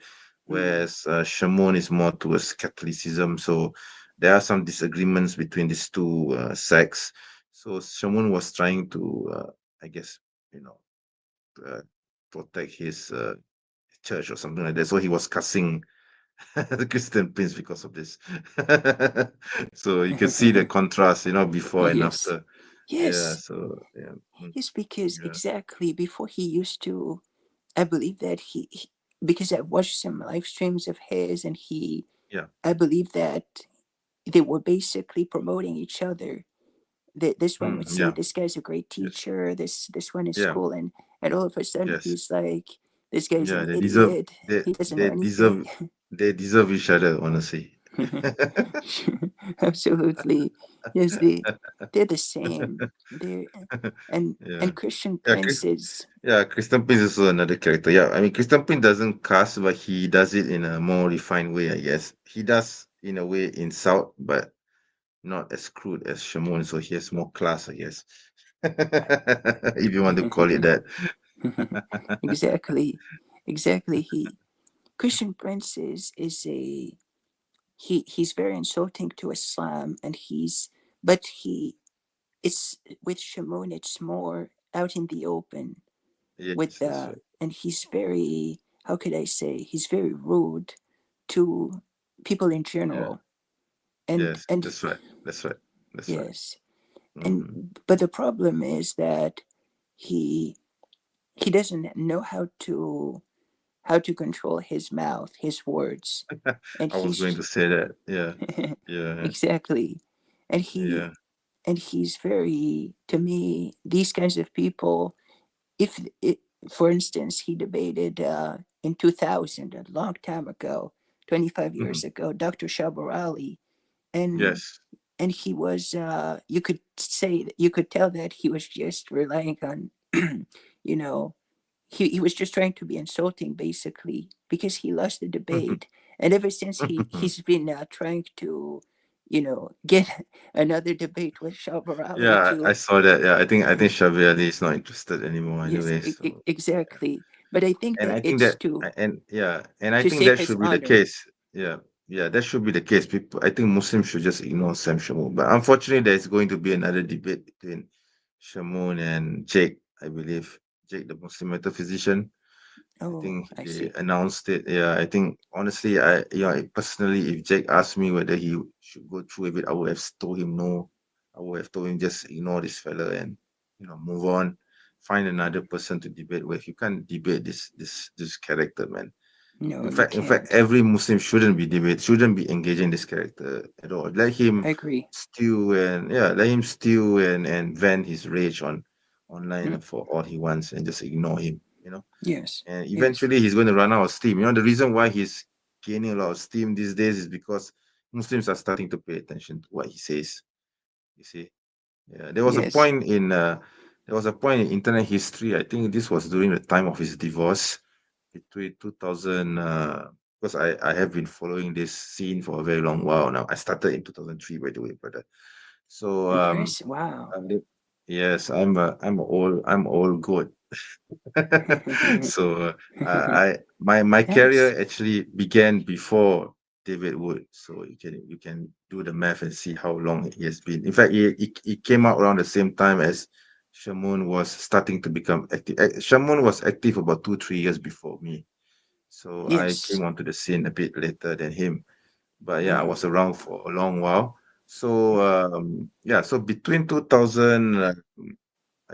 Mm, whereas Shamun is more towards Catholicism. So there are some disagreements between these two sects. So Shamun was trying to, I guess, you know, uh, protect his church or something like that. So he was cussing the Christian Prince because of this. So you can see the contrast, before and yes, after. Yeah. yes, So yeah. yes. Because Yeah. exactly before he used to, I believe that because I watched some live streams of his, and Yeah. I believe that they were basically promoting each other. This one would say Yeah. this guy's a great Yes. teacher, this one is Yeah. cool, and all of a sudden Yes. he's like, this guy's Yeah. an They deserve. idiot, They he doesn't know they anything. deserve. They deserve each other. Honestly. Absolutely. Yes, they're the same. They're Yeah. and Christian Yeah. princes. Yeah. Christian Prince is also another character. Yeah. I mean, Christian Prince doesn't cast, but he does it in a more refined way. I guess he does in a way insult, but not as crude as Shimon. So he has more class, I guess. If you want to call it that. Exactly. Exactly. Christian Prince is a he's very insulting to Islam, and but it's with Shimon it's more out in the open with Yes, that's right. and he's very, how could I say, he's very rude to people in Yeah. general. and Yes, and that's right. That's right. That's right. yes, and Hmm. but the problem is that he he doesn't know how to control his mouth, his words, and I was going he's to say that. Yeah. Yeah. exactly, and Yeah. he's very, to me, these kinds of people, if it, for instance, he debated in 2000, a long time ago, 25 Hmm. years ago, Dr. Shabar Ali, and Yes. he was, you could tell that he was just relying on, you know, he was just trying to be insulting basically because he lost the debate, and ever since he's been trying to, get another debate with Shabir Ali Yeah, I to. saw that. Yeah, I think Shabir Ali is not interested anymore Yes, anyway. So exactly. But I think and that I think it's that to and yeah, and I think save that his should be the honor. case. Yeah, yeah, that should be the case. People, I think Muslims should just ignore Sam Shamoon. But unfortunately, there's going to be another debate between Shamoon and Jake. I believe Jake, the Muslim metaphysician. I Oh, think I they see. announced it. Yeah, I think honestly, personally, if Jake asked me whether he should go through with it, I would have told him no. I would have told him just ignore this fella and move on, find another person to debate with. You can't debate this character, man. No, In you fact, in fact, can't. every Muslim shouldn't be engaging this character at all. Let him I agree. stew and let him stew and vent his rage on online Mm, for all he wants and just ignore him. yes, And yes, eventually he's going to run out of steam. The reason why he's gaining a lot of steam these days is because Muslims are starting to pay attention to what he says. You see, yeah, yes. there was a point in internet history. I think this was during the time of his divorce between 2000. Because I have been following this scene for a very long while now. I started in 2003, by the way, brother. So Impressive. Wow. I'm the- yes, I'm old goat. So I my Nice. career actually began before David Wood. So you can do the math and see how long he has been. In fact, he came out around the same time as Shamoon was starting to become active. Shamoon was active about 2 3 years before me. So I Yes. came onto the scene a bit later than him. But yeah, I Mm, was around for a long while. So so between 2000, I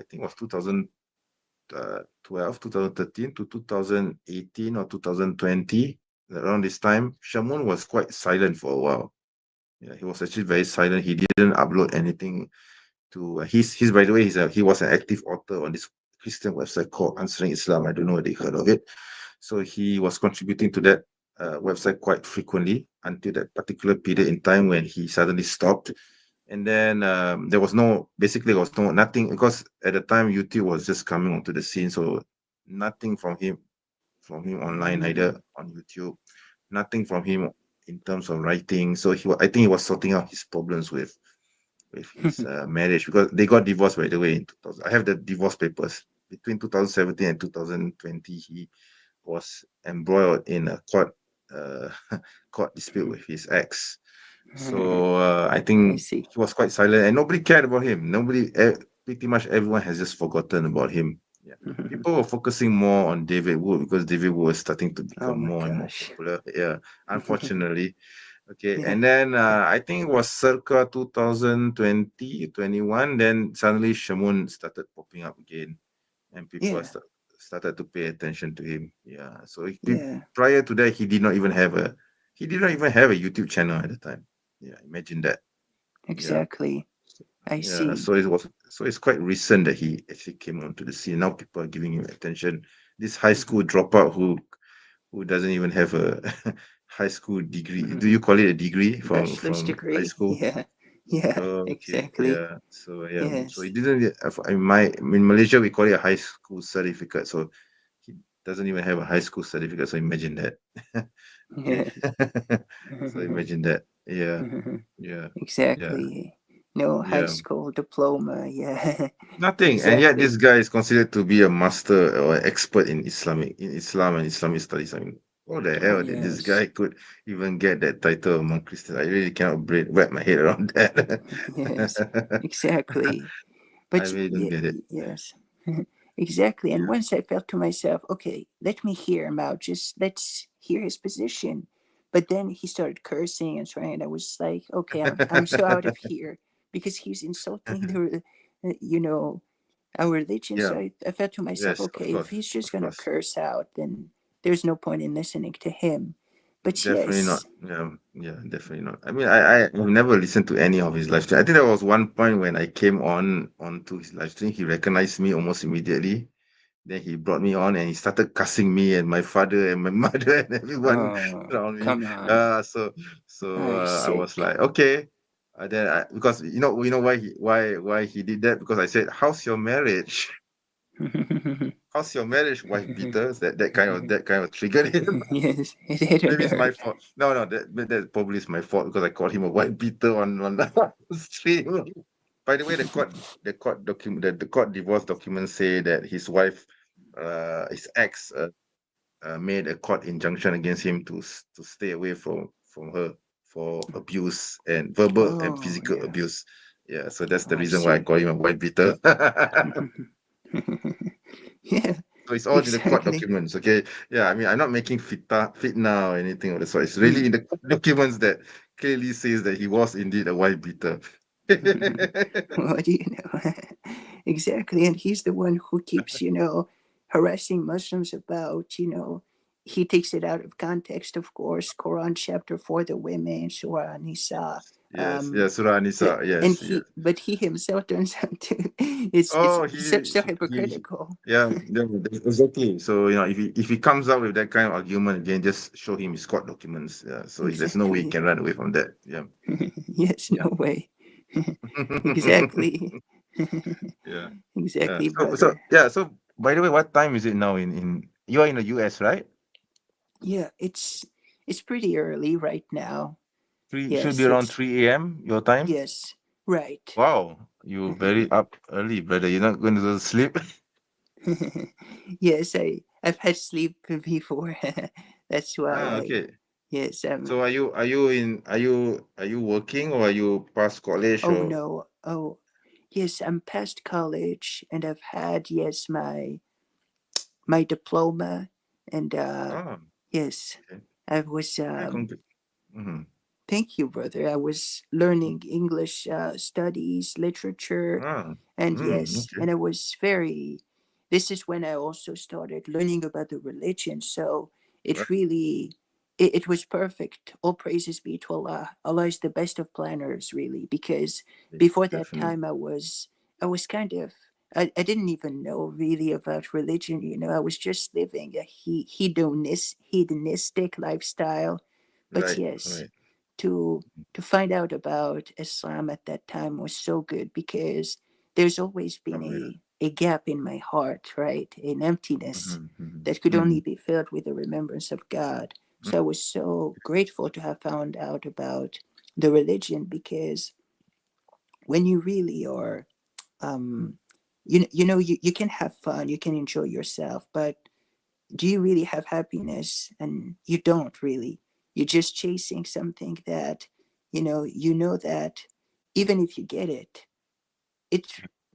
think it was 2012, 2013 to 2018 or 2020, around this time, Shamoon was quite silent for a while. Yeah, he was actually very silent. He didn't upload anything to he's by the way, he was an active author on this Christian website called Answering Islam. I don't know whether you heard of it. So he was contributing to that website quite frequently until that particular period in time when he suddenly stopped. And then there was basically there was nothing, because at the time YouTube was just coming onto the scene, so nothing from him online either on YouTube, nothing from him in terms of writing. So I think he was sorting out his problems with his marriage, because they got divorced, by the way, in 2000. I have the divorce papers between 2017 and 2020. He was embroiled in a uh, court dispute with his ex. So I I think see. he was quite silent, and nobody cared about him. Pretty much everyone has just forgotten about him. Yeah, people were focusing more on David Wood because David Wood was starting to Oh become my more and more gosh. popular. Yeah, unfortunately. Okay, Yeah. and then I think it was circa 2020, 21. Then suddenly Shamoon started popping up again, and people Yeah. started to pay attention to him. Yeah, so Yeah. prior to that, he did not even have a YouTube channel at the time. Yeah, imagine that. Yeah, Exactly. I yeah. see. So it's quite recent that he actually came onto the scene. Now people are giving him attention. This high school dropout who doesn't even have a high school degree. Do you call it a degree from Bachelor's from high degree. school? Yeah. Yeah. Oh, okay, Exactly. yeah. So yeah, so he Yes. didn't. In Malaysia we call it a high school certificate. So he doesn't even have a high school certificate. So imagine that. Okay. Yeah. So imagine that. Yeah, yeah, yeah, Exactly. No high yeah. school diploma. Yeah. Nothing, and yet Exactly. this guy is considered to be a master or expert in Islam and Islamic studies. I mean, what the hell did this Yes. guy could even get that title among Christians? I really cannot wrap my head around that. Yes. Exactly. I But really don't get it. yes. Exactly. And Yeah. once I felt to myself, okay, let me hear him out. Just let's hear his position. But then he started cursing and swearing, and I was like, okay, I'm so out of here because he's insulting our religion. So Yeah. I felt to myself, Yes, of okay, if course, he's just of gonna course. curse out, then there's no point in listening to him. But Definitely yes, not. Yeah, yeah, definitely not. I mean, I've never listened to any of his live stream. I think there was one point when I came onto his live stream, he recognized me almost immediately. Then he brought me on and he started cussing me and my father and my mother and everyone oh, around me. come on, So I'm I was sick. like, okay. Because why he did that? Because I said, "How's your marriage? how's your marriage, wife beater? That kind of triggered him. Yes, it Maybe didn't it's my hurt. fault. No, that probably is my fault because I called him a wife beater on the stream. By the way, the court divorce documents say that his ex, made a court injunction against him to stay away from her for abuse and verbal and Oh, physical yeah. abuse. Yeah, so that's Oh, the I reason why I see. call him a white beater. Yeah, So it's all in the court exactly. documents, okay? Yeah, I mean, I'm not making fitna or anything of the sort. It's really Hmm. in the court documents that clearly says that he was indeed a white beater. What do you know? Exactly. And he's the one who keeps, harassing Muslims about, he takes it out of context, of course. Quran chapter for the women, Surah Nisa. Yes, Um, yes, Surah Nisa. and Yes, yes. but he himself turns out to, it's Oh, so hypocritical. yeah, yeah, exactly. So if he comes up with that kind of argument again, just show him his court documents. Yeah, so there's no way he Exactly. can run away from that. Yeah, Yes, yeah, no way. Exactly. yeah, yeah. Exactly, So brother. yeah. So by the way, what time is it now? In you are in the US, right? Yeah, it's pretty early right now. Three should be Yes, around it's 3 a.m. your time. yes, right. Wow, you very up early, brother. You're not going to go to sleep. Yes, I've had sleep before. That's why Ah, I okay. yes, So are you working or are you past college oh or? no. Oh, yes, I'm past college and I've had yes my diploma and Ah, yes, okay. I was Yeah, mhm. thank you, brother. I was learning English studies, literature, Ah, and yes, okay. and I was very. This is when I also started learning about the religion. So Right. it really, it was perfect. All praises be to Allah. Allah is the best of planners, really. Because Yeah, before that definitely. time, I was kind of, I didn't even know really about religion. I was just living a hedonistic lifestyle. But Right, yes, right. to to find out about Islam at that time was so good because there's always been Alhamdulillah. a gap in my heart, right? An emptiness Mhm, mhm, that could only mhm, be filled with the remembrance of God. mm. So I was so grateful to have found out about the religion because when you really are um you can have fun, you can enjoy yourself, but do you really have happiness? And you don't really. You're just chasing something that you know that even if you get it, it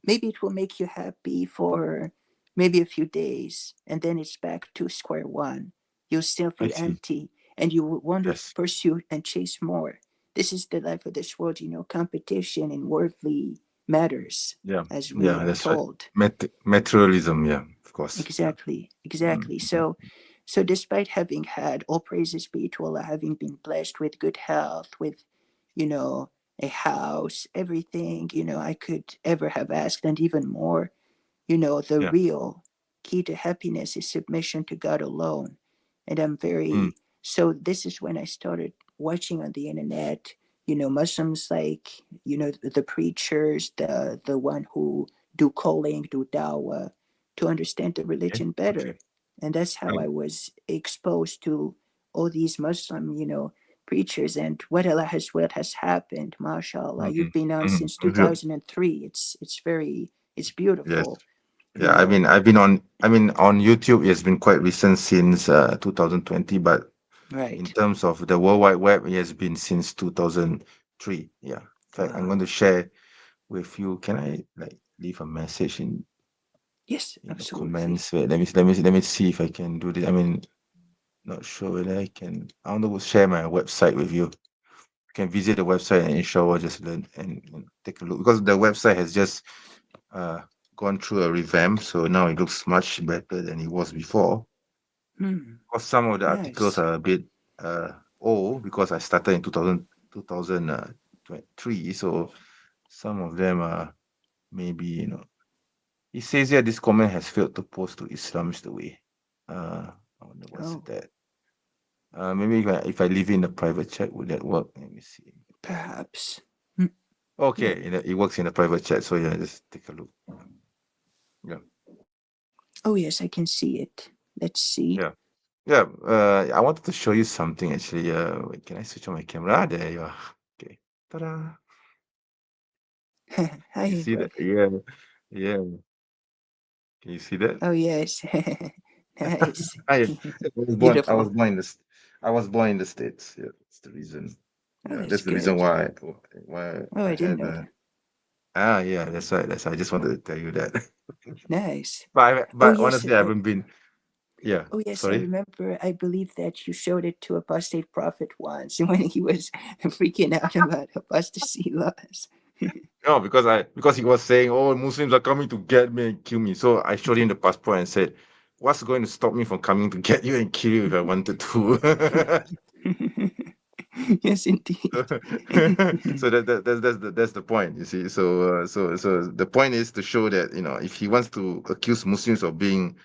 maybe it will make you happy for maybe a few days, and then it's back to square one. You'll still I feel see. empty and you will want to Yes. pursue and chase more. This is the life of this world, competition in worldly matters, Yeah. as we Yeah, are that's right. told. Materialism, yeah, of course. Yeah. Exactly, Mm, exactly. mhm. So despite having had all praises be to Allah, having been blessed with good health, with, you know, a house, everything, I could ever have asked, and even more, the Yeah. real key to happiness is submission to God alone. And I'm Mm, very, so this is when I started watching on the internet, Muslims like, the preachers, the one who do calling, do dawah, to understand the okay. religion Okay. better. And that's how Right. I was exposed to all these Muslim, preachers, and what Allah has what has happened. MashaAllah. Mhm, You've been on mhm. since Good. 2003. It's Yes. beautiful, you Yeah, I know. mean, on YouTube, it's been quite recent since 2020, but in Right. terms of the World Wide Web, it has been since 2003. Yeah. In fact, I'm going to Wow. share with you. Can I like leave a message Yes, in the absolutely. comments? Wait, let me see if I can do this. I mean, not sure whether I can. I want to share my website with you. You can visit the website and inshallah just learn and take a look because the website has just uh gone through a revamp, so now it looks much better than it was before. Hmm. Because some of the articles Nice. are a bit uh old because I started in 2023, so some of them are maybe it says here this comment has failed to post to Islam is the way. I wonder what's Oh, that. Maybe if I leave it in the private chat, would that work? Let me see. perhaps. Hmm. Yeah. Okay, it works in the private chat, so yeah, just take a look. Yeah. Oh yes, I can see it. Let's see. Yeah. Yeah. I wanted to show you something actually. Wait, can I switch on my camera? Ah, there you are. Okay. Ta-da. You Hi, see bro. that? Yeah. Yeah. Can you see that? Oh yes, nice, I was born. I was beautiful. born in the. I was born in the States. Yeah, that's the reason. Oh, Yeah, that's that's the reason good. why Oh, I I didn't had know that. yeah, that's right. That's I just wanted to tell you that. Nice. Oh But yes. honestly, I haven't been. Yeah, Oh yes, I sorry. remember. I believe that you showed it to Apostate Prophet once when he was freaking out about apostasy laws. No, because he was saying, "Oh, Muslims are coming to get me and kill me." So I showed him the passport and said, "What's going to stop me from coming to get you and kill you if I wanted to?" Yes, indeed. So that's the point, you see. So the point is to show that if he wants to accuse Muslims of being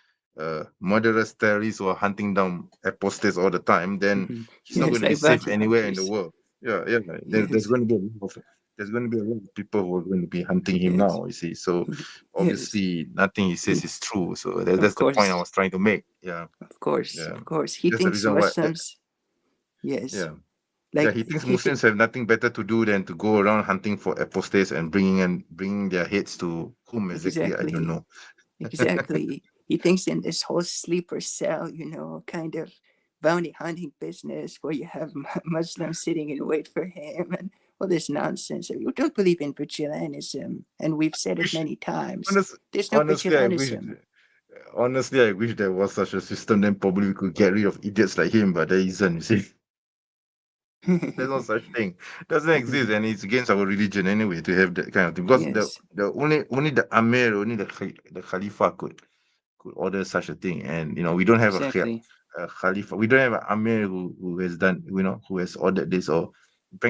murderous terrorists or hunting down apostates all the time, then he's not Yes, going to be like safe bounty anywhere in the hunters. world. Yeah, yeah. There's Yes, going to be a lot of there's going to be a lot of people who are going to be hunting him yes, now. You see, so yes. obviously nothing he says is true. So Of that's the point I course, was trying to make. Yeah, of course, yeah. of course. He That's the thinks reason why. Muslims. Yes, Yeah. Yeah, like he thinks he Muslims have nothing better to do than to go around hunting for apostates and bringing their heads to whom exactly I don't exactly. know. Exactly. He thinks in this whole sleeper cell, kind of bounty hunting business where you have Muslims sitting in wait for him and all this nonsense. You don't believe in vigilantism, and we've said it Wish, many times. honest, There's no honestly, I wish, vigilantism. honestly, I wish there was such a system. Then probably we could get rid of idiots like him, but there isn't. You see, there's no such thing. Doesn't exist, and it's against our religion anyway to have that kind of thing. Because Yes, only the Amir, only the Khalifa could order such a thing. And we don't have exactly. a Khalifa. We don't have an Amir who has done, who has ordered this. Or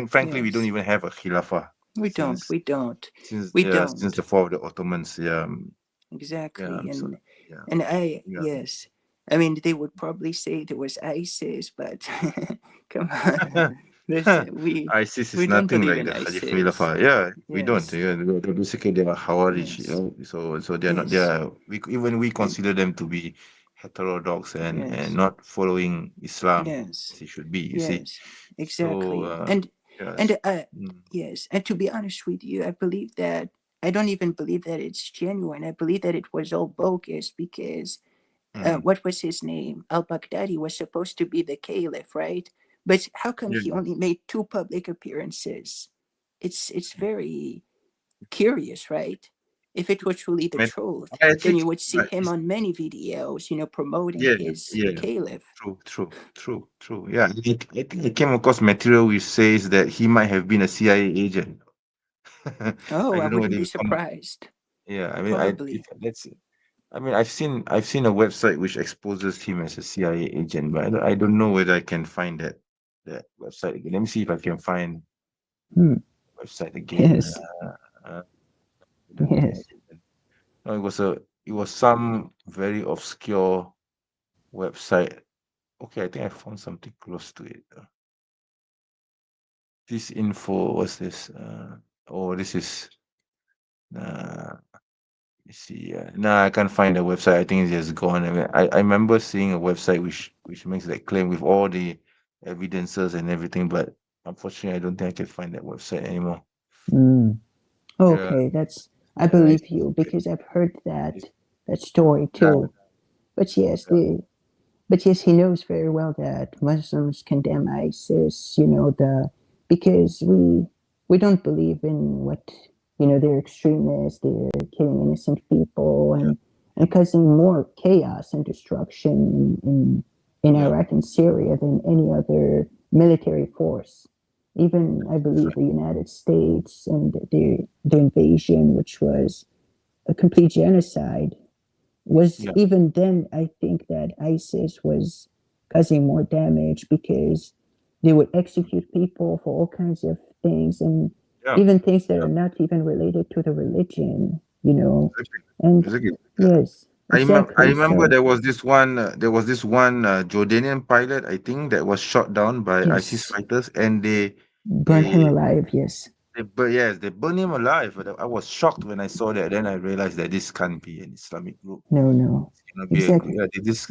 frankly, we don't Yes. even have a Khilafah We don't. since We don't. since We yeah since don't. the fall of the Ottomans. Yeah, yeah. Exactly. So And yeah, and I yeah. yes. I mean they would probably say there was ISIS, but come on. This ISIS is we don't nothing believe like in the ISIS. Khalifa. Yeah, we don't. Yes. Yeah, basically they are Hawarish. Yes. So they're not. They Yes. are. Even we And consider them to be heterodox and yes. not following Islam Yes. as it should be. You see. Yes. So Exactly. yes. And Mm, yes, and to be honest with you, I believe that I don't even believe that it's genuine. I believe that it was all bogus because mm, what was his name? Al Baghdadi was supposed to be the caliph, right? But how come yeah. he only made two public appearances? It's very curious, right? If it were truly the But truth, I then actually, you would see but him it's, on many videos, promoting yeah, his yeah. caliph. True. Yeah, I think I came across material which says that he might have been a CIA agent. Oh, I I don't know wouldn't whether be you come. surprised. Yeah, I mean, if Probably. let's I mean, I've seen a website which exposes him as a CIA agent, but I don't know whether I can find that website again. Let me see if I can find Hmm. the website again. Yes. Uh, let me. Yes. No, it was some very obscure website. Okay, I think I found something close to it. This info was this. Oh, this is. Let me see. No, I can't find the website. I think it's just gone. I mean, I remember seeing a website which makes that claim with all the evidences and everything, but unfortunately, I don't think I can find that website anymore. Mm. Yeah, Okay, that's I yeah, believe you because I've heard that story yeah, too. But yes, he knows very well that Muslims condemn ISIS. The because we don't believe in what they're extremists. They're killing innocent people yeah, and causing more chaos and destruction in yeah. Iraq and Syria than any other military force. Even I That's believe right. the United States and the invasion, which was a complete genocide, was Yeah, even then I think that ISIS was causing more damage because they would execute people for all kinds of things and yeah, even things that yeah. are not even related to the religion. Exactly, And exactly. Yeah. yes, I exactly. remember So there was this one Jordanian pilot, I think, that was shot down by ISIS yes, fighters, and burn him they alive. Yes. they burned him alive. But I was shocked when I saw that. Then I realized that this can't be an Islamic group. No, no. cannot be a group. exactly. Yeah,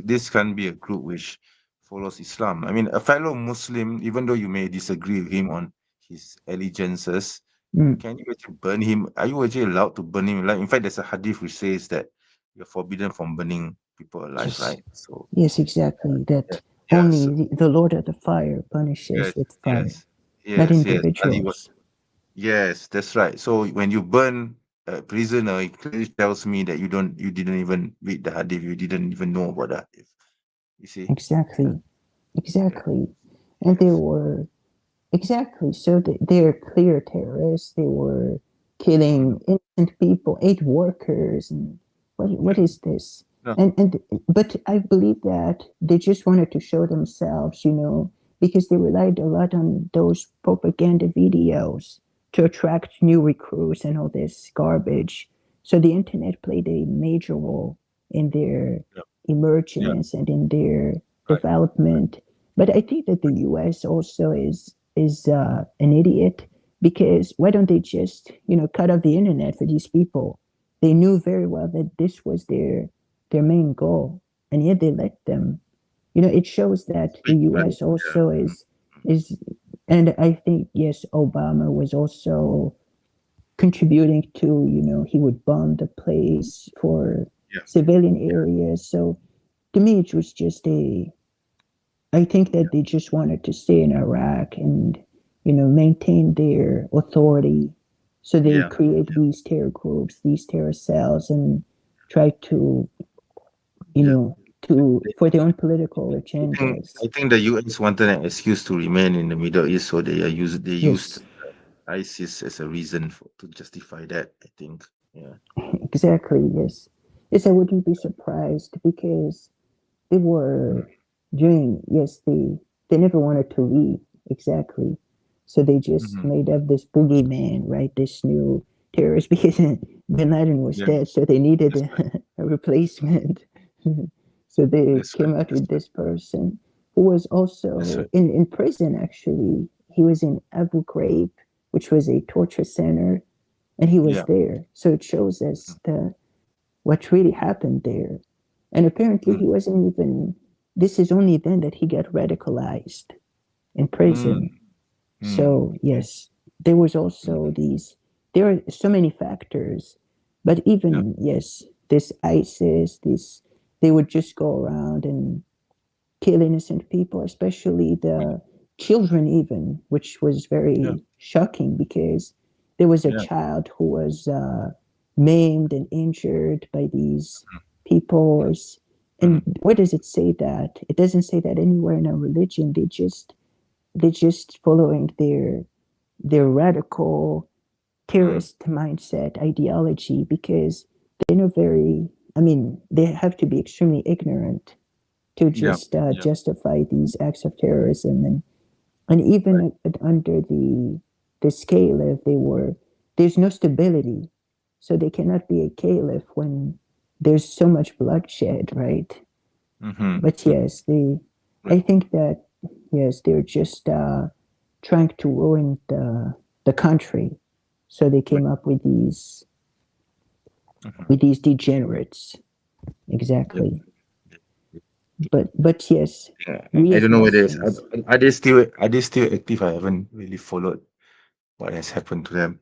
this can be a group which follows Islam. I mean, a fellow Muslim, even though you may disagree with him on his allegiances, Mm, can you actually burn him? Are you actually allowed to burn him? Like, in fact, there's a hadith which says that you're forbidden from burning people alive, yes, right? So, yes, exactly. yeah, That yeah. only So, the Lord of the fire punishes yes, with fire, yes, not yes. Ali individuals. was, yes, that's right. So when you burn a prisoner, it clearly tells me that you didn't even read the hadith, you didn't even know about the hadith. You see? Yeah, Exactly, yeah, exactly. And they yes. were exactly so they're clear terrorists. They were Mhm. killing innocent people, aid workers, and what Yeah. is this? No, And but I believe that they just wanted to show themselves, because they relied a lot on those propaganda videos to attract new recruits and all this garbage. So the internet played a major role in their yeah, yeah, emergence and in their right, right, development. But I think that the U.S. also is an idiot, because why don't they just cut off the internet for these people? They knew very well that this was their main goal, and yet they let them. It shows that the right, U.S. yeah, also mhm, is, and I think yes, Obama was also contributing to, he would bomb the place for yeah, civilian areas. So to me, it was just I think yeah, that they just wanted to stay in Iraq and, maintain their authority. So they yeah, create these terror groups, these terror cells, and try to, you yeah. know, for their own political I agendas. think the US wanted an excuse to remain in the Middle East, so they used Yes, ISIS as a reason to justify that. I think. Yeah. exactly. Yes, yes, I wouldn't be surprised, because they Mm, were doing, yes, they never wanted to leave, exactly. So they just mhm. made up this boogeyman, right? This new terrorist, because Bin Laden was Yeah, dead, so they needed that's right. a replacement. So they That's right. came out That's with right. this person who was That's also right. in prison, actually. He was in Abu Ghraib, which was a torture center, and he was Yeah. there. So it shows us what really happened there. And apparently, Mm, he wasn't even, this is only then that he got radicalized in mm, prison. mm. So, Okay. yes, there was also Mm, there are so many factors. But yeah. even, yes, this ISIS, they would just go around and kill innocent people, especially Mm, the children, even, which was yeah. very shocking, because there was a Yeah. child who was maimed and injured by these Mm, people. And mm, where does it say that? It doesn't say that anywhere in our religion. They just following their radical mm. terrorist mindset ideology, because they know very. I mean, they have to be extremely ignorant to Yeah. just Yeah. justify these acts of terrorism, and Right. even under the caliph, there's no stability, so they cannot be a caliph when there's so much bloodshed, right? Mm-hmm. But Mm. yes, Right. I think that yes, they're just trying to ruin the country, so they Right. came up Mm-hmm. with these degenerates, Yep. exactly. Yep. But yes, Yeah. we I as don't know whether Muslims, are they still active? I haven't really followed what has happened to them.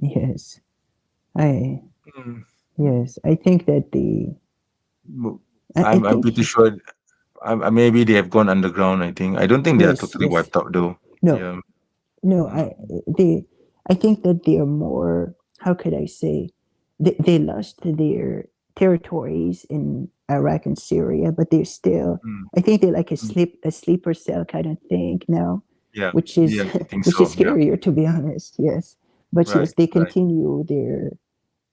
yes, I Mm. Mm. yes, I think that the Mo- I I'm think pretty sure. Maybe they have gone underground. I don't think they are yes, totally yes. wiped out though. No, Yeah. no, Mm. I think that they are more, how could I say, they lost their territories in Iraq and Syria, but they're still, Mm. I think they're like Mm. a sleeper cell kind of thing now, Yeah. which is Yeah. I think which is so. Yeah. scarier, to be honest. Yes, but Right. yes, they Right. continue their,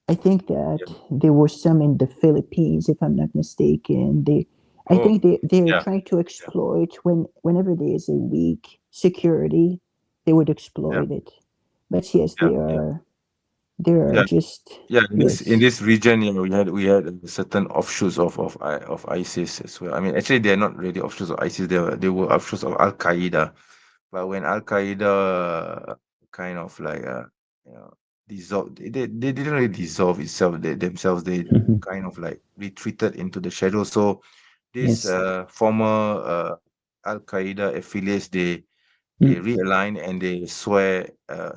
I think that Yeah. there were some in the Philippines, if I'm not mistaken. I Oh. think they're Yeah. trying to Yeah. exploit, whenever there is a weak security, they would Yeah. exploit it. But yes, Yeah. Yeah. they are Yeah. just, Yeah, in yes, this region, we had certain offshoots of ISIS as well. I mean, actually, they're not really offshoots of ISIS. They were offshoots of Al Qaeda. But when Al Qaeda kind of like dissolve. They didn't really dissolve itself themselves. They kind of like retreated into the shadow. So this Yes. former Al Qaeda affiliates, they Mm, realign and they swear.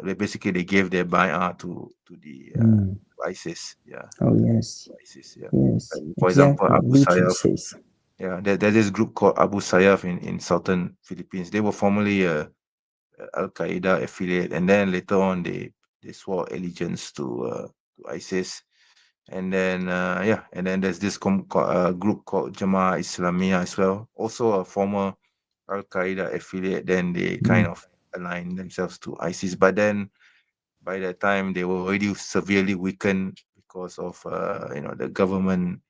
They basically they gave their bay'ah to the mm. ISIS. Yeah, Oh, yes. ISIS. Yeah. Yes. For example, Exactly. Abu Sayyaf. Allegiances. Yeah, there's this group called Abu Sayyaf in southern Philippines. They were formerly Al Qaeda affiliate, and then later on they swore allegiance to ISIS. And then yeah, and then there's this group called Jamaah Islamiyah as well, also a former Al Qaeda affiliate. Then they kind Mm, of align themselves to ISIS, but then by that time they were already severely weakened because of the government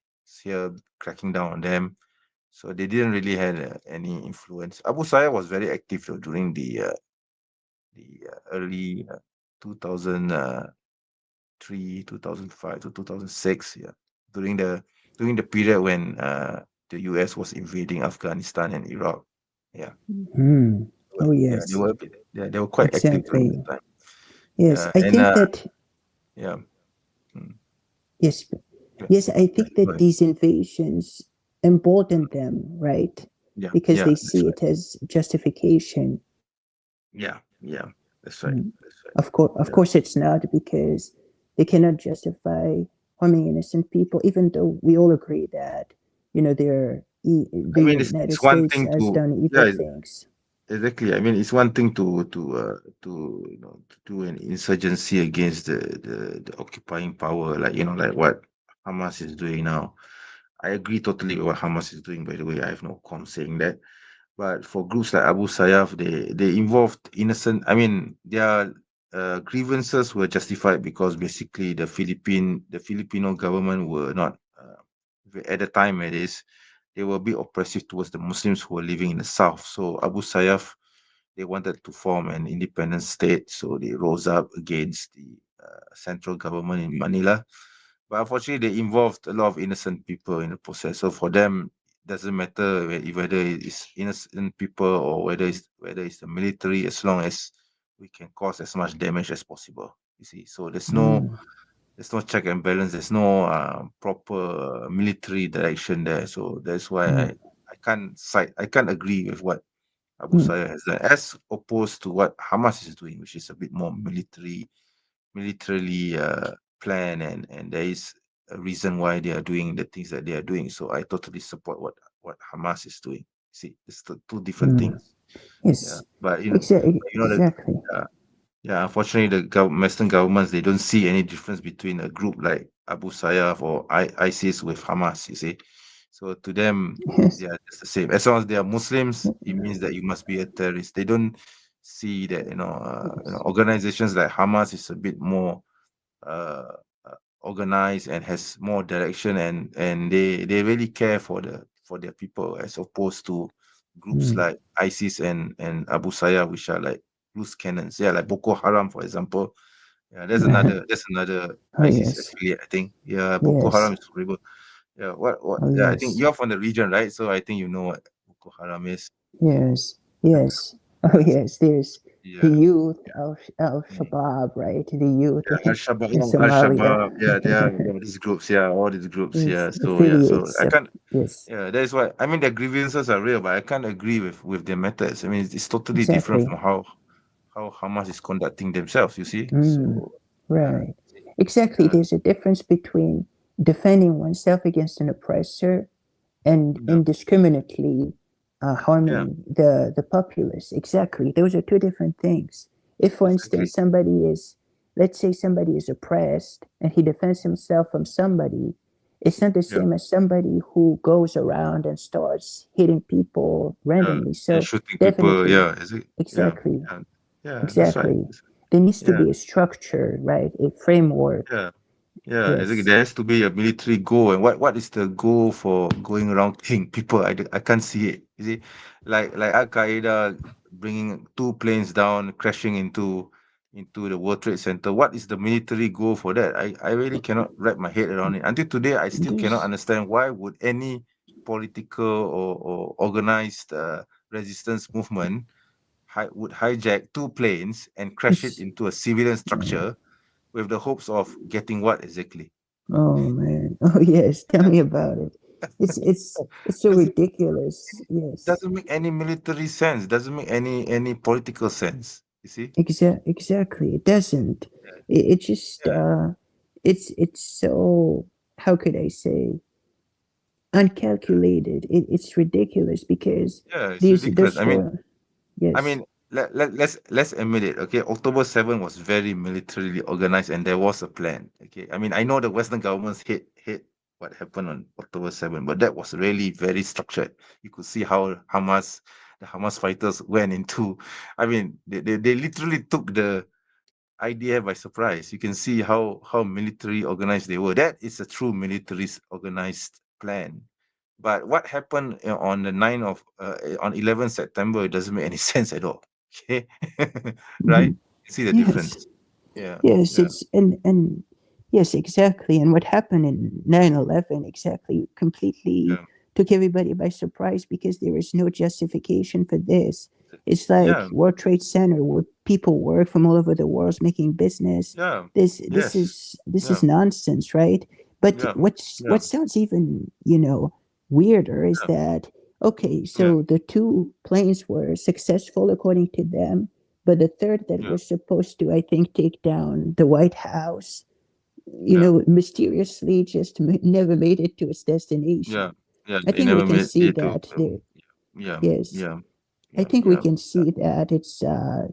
here cracking down on them. So they didn't really have any influence. Abu Sayyaf was very active though, during the early 2003, 2005 to 2006. Yeah, during the period when the US was invading Afghanistan and Iraq. Yeah, mm. Oh, yeah, yes. they were quite active during Exactly. that time. Yes. Yeah, I and think that, yeah, mm, yes. yeah, Yes. I yeah, think go that ahead. these invasions embolden them, right? Yeah, Because yeah, they that's see right. it as justification. Yeah, yeah, that's right. Mm. That's right. Of Yeah, course, it's not because they cannot justify harming innocent people, even though we all agree that the I mean, United it's one States thing has to done evil yeah, things. exactly. I mean, it's one thing to to do an insurgency against the occupying power, like like what Hamas is doing now. I agree totally with what Hamas is doing. By the way, I have no qualm saying that. But for groups like Abu Sayyaf, they involved innocent. I mean, their grievances were justified because basically the Filipino government were not at the time it is they were a bit oppressive towards the Muslims who were living in the south. So Abu Sayyaf, they wanted to form an independent state, so they rose up against the central government in Manila. But unfortunately, they involved a lot of innocent people in the process. So for them, it doesn't matter whether it's innocent people or whether it's the military, as long as we can cause as much damage as possible. You see, so Mm, there's no check and balance. There's no proper military direction there. So that's why mm, I can't agree with what Abu mm, Sayyaf has done, as opposed to what Hamas is doing, which is a bit more militarily planned, and there is a reason why they are doing the things that they are doing. So I totally support what Hamas is doing. See, it's two different mm. things. Yeah, Yes, but that exactly. yeah, unfortunately, the Western governments they don't see any difference between a group like Abu Sayyaf or ISIS with Hamas. You see, so to them, they Yes. are just the same. As long as they are Muslims, it means that you must be a terrorist. They don't see that Yes. organizations like Hamas is a bit more uh, organized and has more direction, and they really care for their people, as opposed to groups Mm. like ISIS and Abu Sayyaf, which are like loose cannons. Yeah, like Boko Haram, for example. Yeah, there's another Oh, ISIS yes. affiliate, I think. Yeah, Boko Haram Yes. is horrible. Yeah, what? Oh, Yeah, I think yes. you're from the region, right? So I think you know what Boko Haram is. Yes. Yes. Oh, yes. There's the Yeah, youth yeah. of Al Mm. Shabaab, right? The youth Yeah, Al-Shabaab, in Somalia. Al-Shabaab, yeah, yeah, these groups, yeah, all these groups, Yes. yeah. So yeah, so Affiliates I of, can't, yes. yeah, that is why I mean their grievances are real, but I can't agree with their methods. I mean, it's totally different Exactly. from how Hamas is conducting themselves. You see, Mm. so Right. Exactly. yeah, There's a difference between defending oneself against an oppressor and yeah, indiscriminately yeah, harming the populace. Exactly. Those are two different things. If, for exactly, instance, let's say somebody is oppressed and he defends himself from somebody, it's not the yeah, same as somebody who goes around and starts hitting people yeah, randomly. and So shooting people, definitely, yeah, is it? Yeah, exactly, yeah, yeah, that's right. exactly. There needs to Yeah, be a structure, right? A framework. yeah. Yeah, Yes, there has to be a military goal. And what is the goal for going around killing people? I can't see it. You see, like Al Qaeda bringing two planes down, crashing into the World Trade Center. What is the military goal for that? I really cannot wrap my head around it. Until today, I still cannot there's understand why would any political or organized resistance movement would hijack two planes and crash it it's into a civilian structure with the hopes of getting what exactly? Oh man. Oh yes. Tell me about it. It's so Doesn't ridiculous. Yes. doesn't make any military sense. Doesn't make any political sense. You see? Exactly. It doesn't. It just Yeah, it's so, how could I say, uncalculated. It's ridiculous because yeah, it's these ridiculous. those four, I yes. mean, let's admit it. Okay, October 7 was very militarily organized, and there was a plan. Okay, I mean, I know the Western governments hate what happened on October 7, but that was really very structured. You could see how the Hamas fighters went into. I mean, they literally took the idea by surprise. You can see how military organized they were. That is a true military organized plan. But what happened on the 9th of on 11 September, it doesn't make any sense at all. Okay, right? Hmm. You see the Yes. difference. Yeah, Yes, yeah, it's and yes, exactly. And what happened in 9/11 exactly completely yeah, took everybody by surprise because there is no justification for this. It's like yeah, World Trade Center where people work from all over the world making business. yeah, This yes, this is yeah, nonsense, right? But yeah, what yeah, sounds even, weirder is yeah, that okay, yeah, so the two planes were successful according to them, but the third that yeah, was supposed to, I think, take down the White House, yeah, mysteriously just never made it to its yeah, destination. yeah. I They think we never can made see it to. that there. Yeah, Yes, yeah, I yeah, think we yeah, can see that it's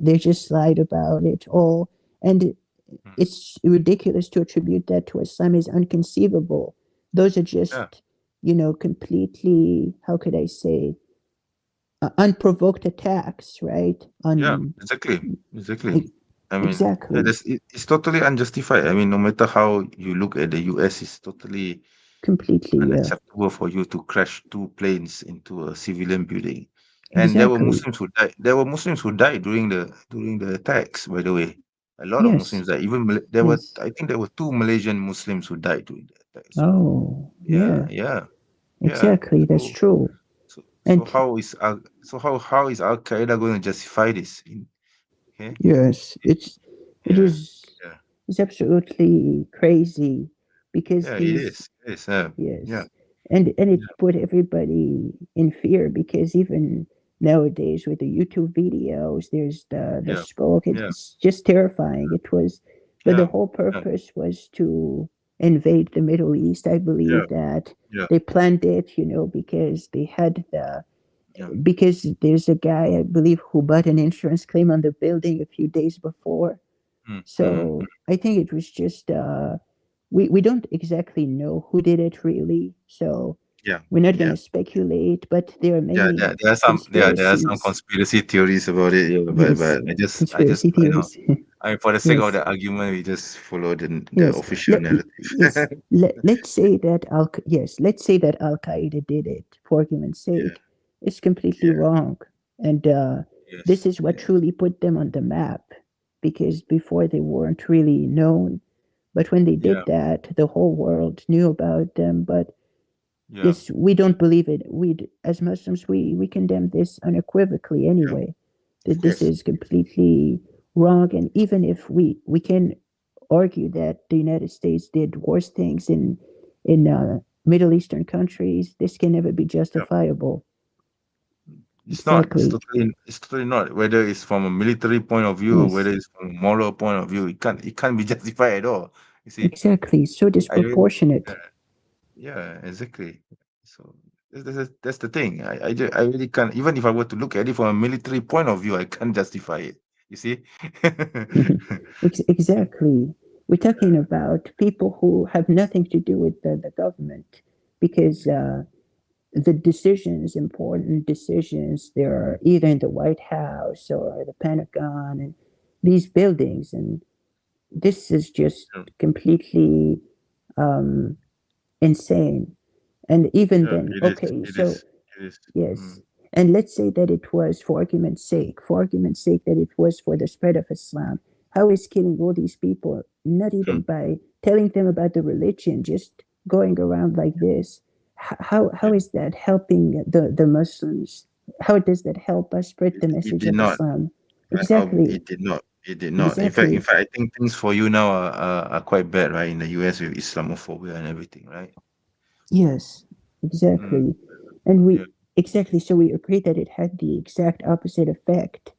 they just lied about it all, and mm, it's ridiculous to attribute that to Islam is inconceivable. Those are yeah, just, completely, how could I say, unprovoked attacks, right? yeah. On Exactly, exactly. e- I mean, yeah, exactly, it's totally unjustified. I mean, no matter how you look at the US, it's totally completely, yeah, unacceptable for you to crash two planes into a civilian building. And there were exactly. Muslims who died. There were Muslims who died during the attacks. By the way, a lot of Yes, Muslims died. Even there were, yes. I think, there were two Malaysian Muslims who died during the attack. So Oh, yeah, yeah, yeah, yeah. exactly. That's So true. so And how is Al Qaeda going to justify this? Okay, yes, it yeah, is yeah, it's absolutely crazy because yeah. It these, is. It is. Yeah, yes, and yeah, it put everybody in fear because even nowadays with the YouTube videos, there's the yeah, smoke. yeah, It's just terrifying. It was, but the yeah, whole yeah, purpose was to invade the Middle East. I yeah, believe that yeah, they planned it, because they had the yeah. because there's a guy, I believe, who bought an insurance claim on the building a few days before. Mm, So I think it was just we don't exactly know who did it really. So yeah, we're not going yeah. to speculate, but there are Yeah, many there are some conspiracies. conspiracy theories about it, yeah, Yes, but I just conspiracy theories. for the sake of Yes, the argument, we just follow the yes. official narrative. Yes, let's say that let's say that Al Qaeda did it for argument's Yeah, sake. It's completely yeah, wrong, and this yes, is what yes, truly put them on the map, because before they weren't really known. But when they yeah, did that, the whole world knew about them. But yeah, yes, we don't believe it. We, as Muslims, we condemn this unequivocally yeah, anyway. That this yes, is completely wrong, and even if we can argue that the United States did worse things in Middle Eastern countries, this can never be yeah. justifiable. It's not. Exactly, It's totally not. Whether it's from a military point of view or yes, whether it's from a moral point of view, it can't be justified at all. You see, exactly. So I really, yeah, disproportionate. yeah, exactly. So that's the thing. I really can't. Even if I were to look at it from a military point of view, I can't justify it. You see? Exactly. We're talking about people who have nothing to do with the government because the decisions, important decisions, they're either in the White House or the Pentagon and these buildings. And this is just Yeah, completely um, insane. And even yeah, then, it is. okay, It so is. It is. yes. Mm, And let's say that it was, for argument's sake, that it was for the spread of Islam. How is killing all these people, not yeah, even by telling them about the religion, just going around like this? How yeah. is that helping the Muslims? How does that help us spread It, the it message did of not. Islam? Exactly. It did not. It did not. In Exactly. fact, I think things for you now are quite bad, right? In the US with Islamophobia and everything, right? Yes, Mm, exactly. And yeah, exactly, so we agree that it had the exact opposite effect.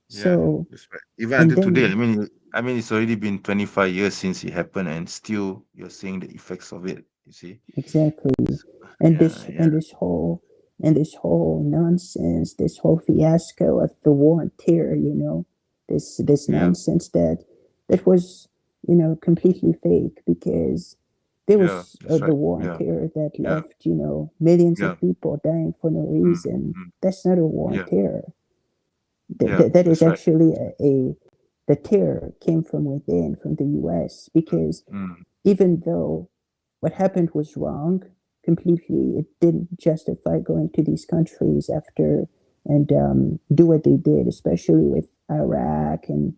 yeah, So, that's right. Even and until today, then, I mean, it's already been 25 years since it happened, and still you're seeing the effects of it. You see? exactly. So, And yeah, this, yeah, and this whole, and this whole nonsense, this whole fiasco of the war on terror, this yeah, nonsense that was, completely fake because there yeah. was That's the right. war on Yeah, terror that yeah, left, millions yeah, of people dying for no mm, reason. mm, That's not a war on yeah, terror. yeah. That is That's right. actually the terror came from within, from the US, because Mm, even though what happened was wrong completely, it didn't justify going to these countries after and do what they did, especially with Iraq and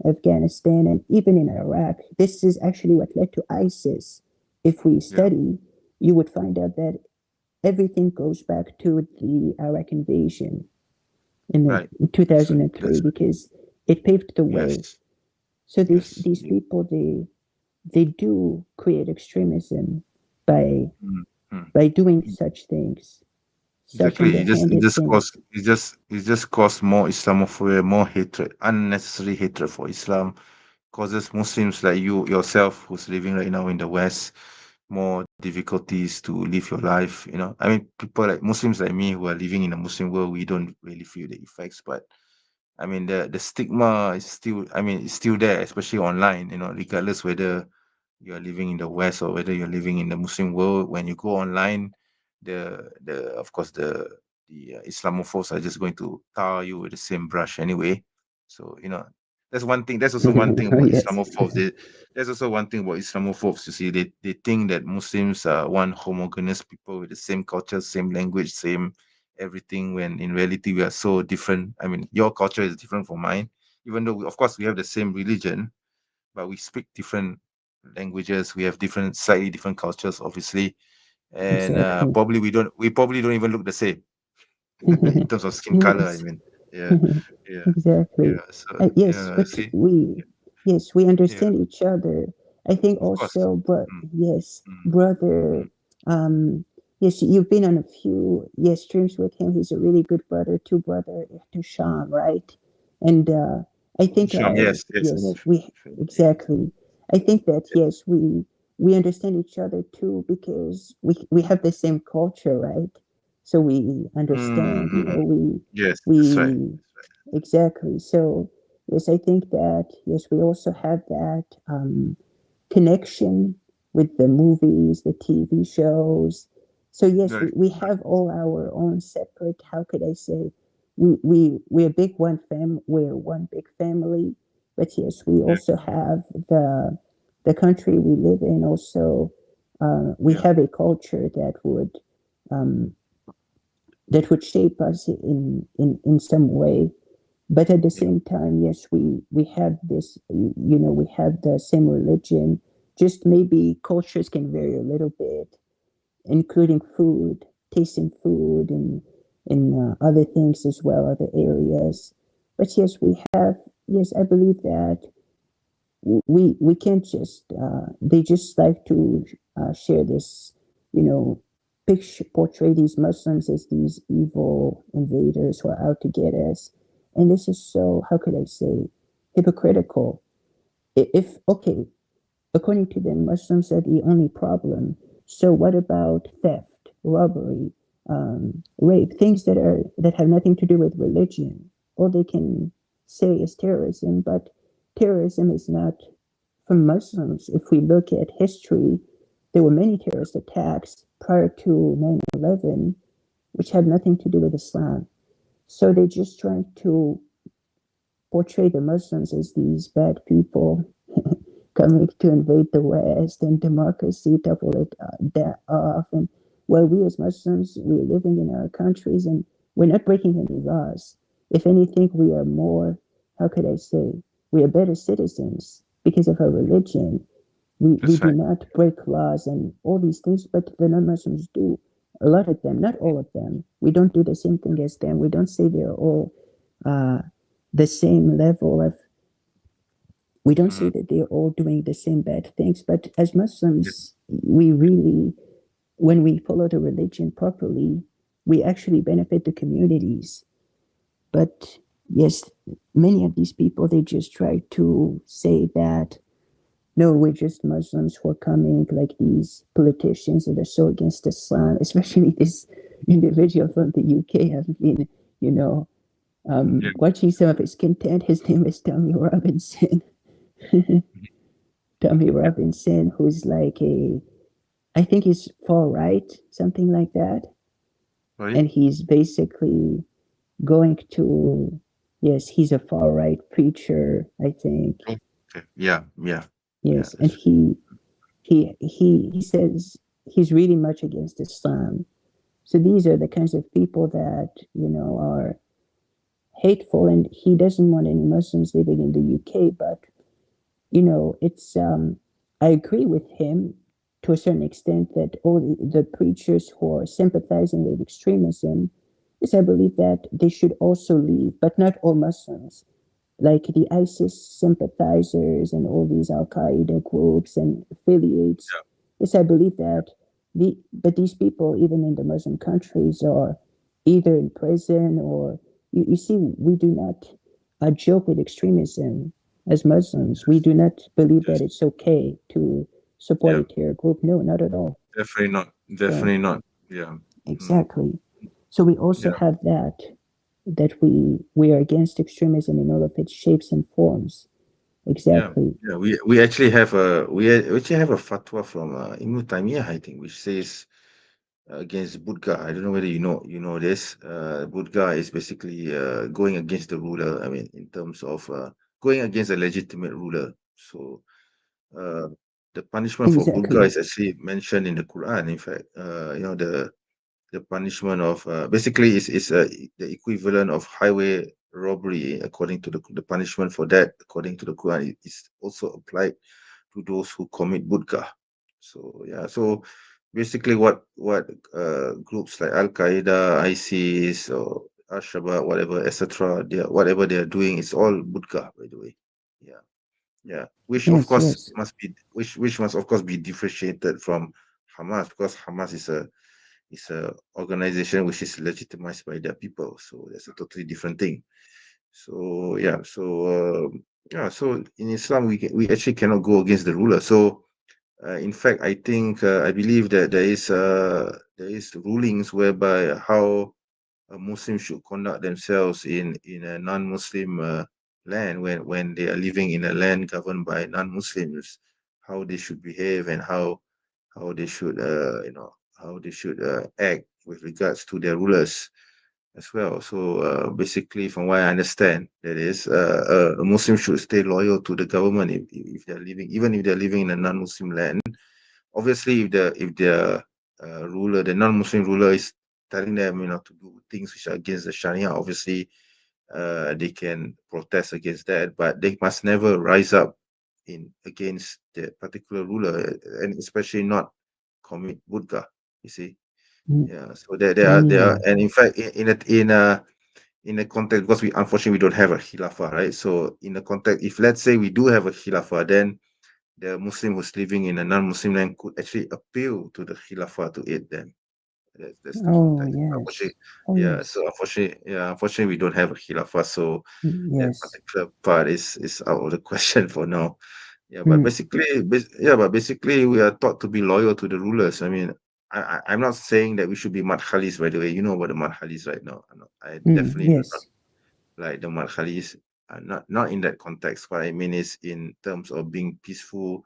Afghanistan, and even in Iraq. This is actually what led to ISIS. If we yeah, study, you would find out that everything goes back to the Iraq invasion in right. in That's right. 2003 That's right. because it paved the way. Yes, So yes. these people, they do create extremism by Mm, mm. doing such things, such Exactly. It underhanded just cause things. it just cause more Islamophobia, more hatred, unnecessary hatred for Islam, causes Muslims like you yourself, who's living right now in the West, more difficulties to live your life. I mean, people like Muslims like me who are living in a Muslim world, we don't really feel the effects, but I mean, the stigma is still, I mean, it's still there, especially online. Regardless whether you're living in the West or whether you're living in the Muslim world. When you go online, the of course the Islamophobes are just going to tar you with the same brush anyway. So that's one thing. That's also one thing Oh about yes. Islamophobes. There's also one thing about Islamophobes. You see, they think that Muslims are one homogeneous people with the same culture, same language, same everything. When in reality we are so different. I mean, your culture is different from mine, even though of course we have the same religion, but we speak different languages. We have slightly different cultures, obviously, and Exactly. we probably don't even look the same in terms of skin color. I Yes. mean, yeah, yeah, Exactly. yeah. So Yes, yeah, but see, we yeah, understand each other. I think of course. also, but Mm, yes, mm, brother, mm. um, yes, you've been on a few, yes, streams with him. He's a really good brother, to Sham, right? And I think, Sham, yes, yes, yes, yeah, exactly. I think that, yes, we understand each other too because we have the same culture, right? So we understand, mm, yes, that's right. we exactly. So yes, I think that yes, we also have that connection with the movies, the TV shows. So yes, Right, we have all our own separate. How could I say? We're big one fam. We're one big family. But yes, we yeah, also have the country we live in. Also, we yeah, have a culture um, that would shape us in some way, but at the yeah, same time, yes, we have this, we have the same religion, just maybe cultures can vary a little bit, including food, tasting food, and other things as well, other areas. But yes, we have, yes, I believe that we can't just they just like to share this, you know picture, portray these Muslims as these evil invaders who are out to get us, and this is so, how could I say, hypocritical. If okay, according to them, Muslims are the only problem. So what about theft, robbery, rape, things that have nothing to do with religion? All they can say is terrorism, but terrorism is not from Muslims. If we look at history, there were many terrorist attacks prior to 9/11, which had nothing to do with Islam. So they're just trying to portray the Muslims as these bad people coming to invade the West and democracy, topple it that off. And while we as Muslims, we're living in our countries and we're not breaking any laws. If anything, we are more, how could I say, we are better citizens because of our religion. We that's do right. not break laws and all these things, but the non Muslims do. A lot of them, not all of them. We don't do the same thing as them. We don't say they're all uh, the same level of We don't say Mm-hmm. that they're all doing the same bad things, but as Yeah. Muslims, we really, when we follow the religion properly, we actually benefit the communities. But yes, many of these people, they just try to say that no, we're just Muslims who are coming, like these politicians that are so against Islam, especially this individual from the UK. I've been, you know, Yeah. watching some of his content. His name is Tommy Robinson. Mhm. Tommy Yeah. Robinson, who's like I think he's far right, something like that. Sorry. And he's basically going to, yes, he's a far right preacher, I think. Oh, okay. Yeah. Yeah. Yeah. Yes, and That's he says he's really much against Islam. So these are the kinds of people that are hateful, and he doesn't want any Muslims living in the UK. But it's I agree with him to a certain extent that all the preachers who are sympathizing with extremism, is I believe that they should also leave, but not all Muslims, like the ISIS sympathizers and all these Al Qaeda groups and affiliates. yeah. Yes, I believe that but these people, even in the Muslim countries, are either in prison or you see, we do not joke with extremism as Muslims. We do not believe that Yes. it's okay to support Yeah. a terror group. No, not at all. Definitely not. So Definitely not. Yeah. Mm. exactly. So we also Yeah. have that we are against extremism in all of its shapes and forms. Yeah. Exactly. Yeah. We actually have a fatwa from Ibn Taymiyyah, I think, which says against Budga. I don't know whether you know this. Budga is basically going against the ruler. I mean, in terms of going against a legitimate ruler. So uh, the punishment for Budga Exactly. is actually mentioned in the Quran. In fact, the punishment of basically is the equivalent of highway robbery according to the punishment for that according to the Quran is also applied to those who commit Budga. So yeah, so basically what groups like Al Qaeda, ISIS, or Al Shabaab, whatever, etc. Whatever they are doing is all Budga, by the way. Yeah, yeah. Which of Yes, course yes. which must of course be differentiated from Hamas, because Hamas is a organization which is legitimized by their people. So that's a totally different thing. So yeah, so in Islam we actually cannot go against the ruler. So in fact, I think I believe that there is rulings whereby how Muslims should conduct themselves in a non-Muslim land when they are living in a land governed by non-Muslims, how they should behave and how they should how they should act with regards to their rulers as well. So basically, from what I understand, that is, a Muslim should stay loyal to the government if they're living, even if they're living in a non-Muslim land. Obviously, if the ruler, the non-Muslim ruler, is telling them, to do things which are against the Sharia, obviously, they can protest against that, but they must never rise up in against the particular ruler, and especially not commit budga. You see, Mm, yeah. So there are, mm. and in fact, in a context, because we unfortunately we don't have a khilafah, right? So in the context, if let's say we do have a khilafah, then the Muslim who's living in a non-Muslim land could actually appeal to the Khilafah to aid them. That's the Oh, context. yes. Unfortunately, Oh, yeah. So yes. unfortunately, we don't have a Khilafah, so that Yes. particular part is out of the question for now. Yeah, but Mm, basically, we are taught to be loyal to the rulers. I mean, I'm not saying that we should be madhalis. By the way, you know about the madhalis right now. I definitely do not yes. like the madhalis. Not in that context. What I mean is in terms of being peaceful,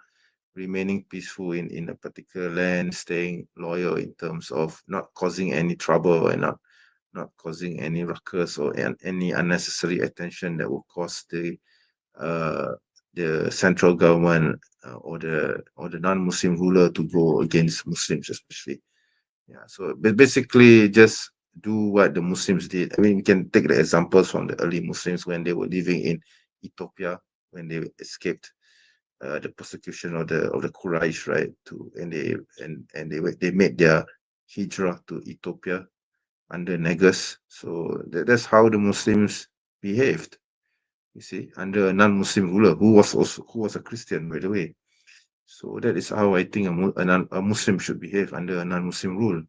remaining peaceful in a particular land, staying loyal in terms of not causing any trouble and not causing any ruckus or any unnecessary attention that will cause uh, the central government or the non-Muslim ruler to go against Muslims, especially. Yeah. So basically, just do what the Muslims did. I mean, we can take the examples from the early Muslims when they were living in Ethiopia, when they escaped the persecution of the Quraysh, right? And they made their hijrah to Ethiopia under Negus. So that's how the Muslims behaved. You see, under a non-Muslim ruler who was a Christian, by the way. So that is how I think a Muslim should behave under a non-Muslim rule.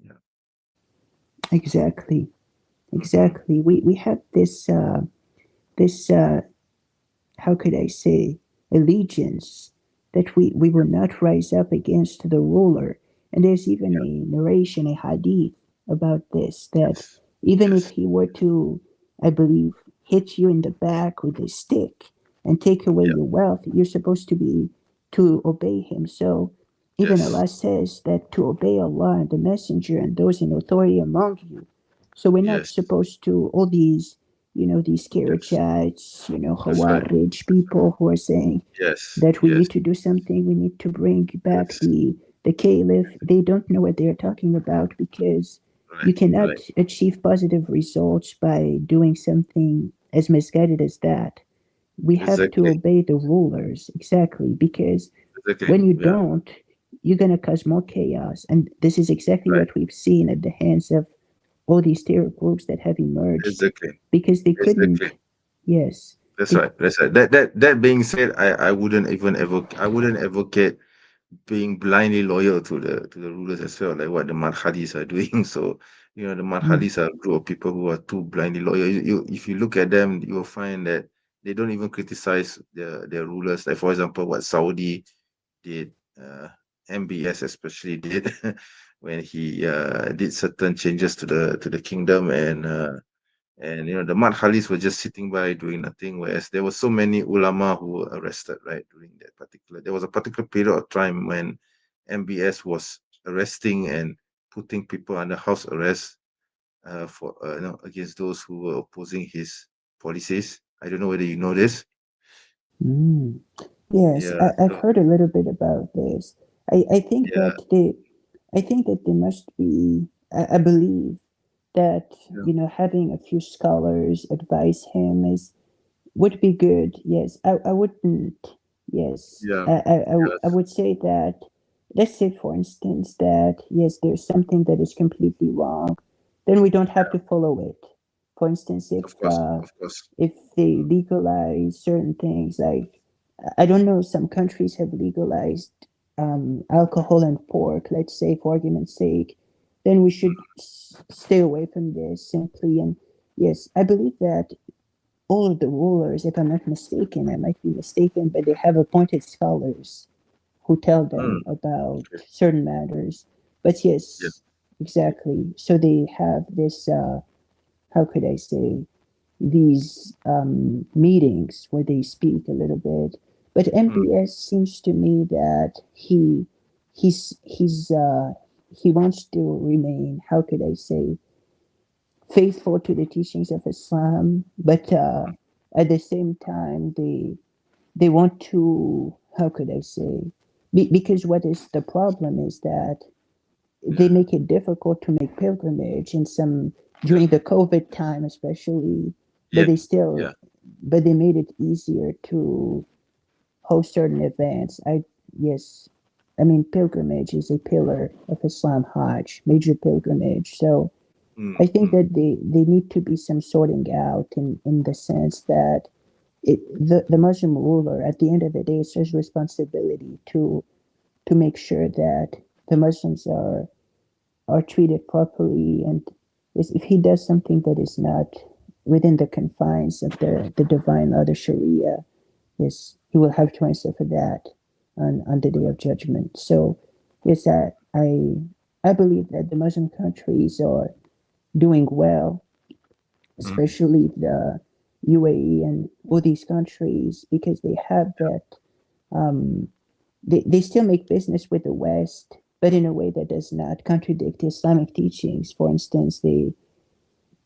Yeah. Exactly, Mm-hmm. exactly. We have this how could I say, allegiance that we will not rise up against the ruler. And there's even Yeah. a narration, a hadith about this, that Yes. even if Yes. he were to, I believe, hit you in the back with a stick and take away Yeah. your wealth, you're supposed to be to obey him. So even Yes. Allah says that to obey Allah and the Messenger and those in authority among you. So we're not Yes. supposed to all these these Yes. Karachites, That's right. Khawarij That's right. people who are saying Yes. that we Yes. need to do something, we need to bring back Yes. the caliph. They don't know what they're talking about because Right. you cannot Right. achieve positive results by doing something as misguided as that. We have to Exactly. obey the rulers, exactly, because Exactly. when you Yeah. don't, you're going to cause more chaos. And this is exactly Right. what we've seen at the hands of all these terror groups that have emerged Exactly. because they Exactly. couldn't, yes, That's they, right. That's right. That being said, I wouldn't even I wouldn't advocate being blindly loyal to the rulers as well, like what the Marhadis are doing. So, the mm, Marhadis are a group of people who are too blindly loyal. If you look at them, you will find that they don't even criticize their rulers. Like for example, what Saudi did, MBS especially did when he did certain changes to the kingdom, and the Madhalis were just sitting by doing nothing, whereas there were so many ulama who were arrested, right, during that particular. There was a particular period of time when MBS was arresting and putting people under house arrest for against those who were opposing his policies. I don't know whether you know this. mm. Yes, Yeah. I've So heard a little bit about this. I think yeah. that they must be. I believe that Yeah. having a few scholars advise him is would be good. Yes, I wouldn't. Yes, Yeah. I Yes. would say that. Let's say, for instance, that yes, there's something that is completely wrong, then we don't have Yeah. to follow it. For instance, Of course. Of course. if they legalize certain things, like I don't know, some countries have legalized alcohol and pork. Let's say, for argument's sake, then we should stay away from this simply. And yes, I believe that all of the rulers, if I'm not mistaken, I might be mistaken, but they have appointed scholars who tell Mm, them about okay. certain matters. But Yeah. yes, exactly. So they have this, how could I say, these meetings where they speak a little bit. But Mm, MBS seems to me that he wants to remain, how could I say, faithful to the teachings of Islam, but at the same time, they want to, how could I say, because what is the problem is that they yeah. make it difficult to make pilgrimage in some Yeah. during the COVID time, especially, but Yeah. they still, Yeah. but they made it easier to host certain events. Yes, I mean, pilgrimage is a pillar of Islam, Hajj, major pilgrimage. So Mm, I think mm, that they need to be some sorting out in the sense that the Muslim ruler, at the end of the day, it's his responsibility to make sure that the Muslims are treated properly. And if he does something that is not within the confines of the divine law, the Sharia, yes, he will have to answer for that on the day of judgment. So, yes, I believe that the Muslim countries are doing well, mm, especially the UAE and all these countries, because they have that. Um, they still make business with the West, but in a way that does not contradict Islamic teachings. For instance,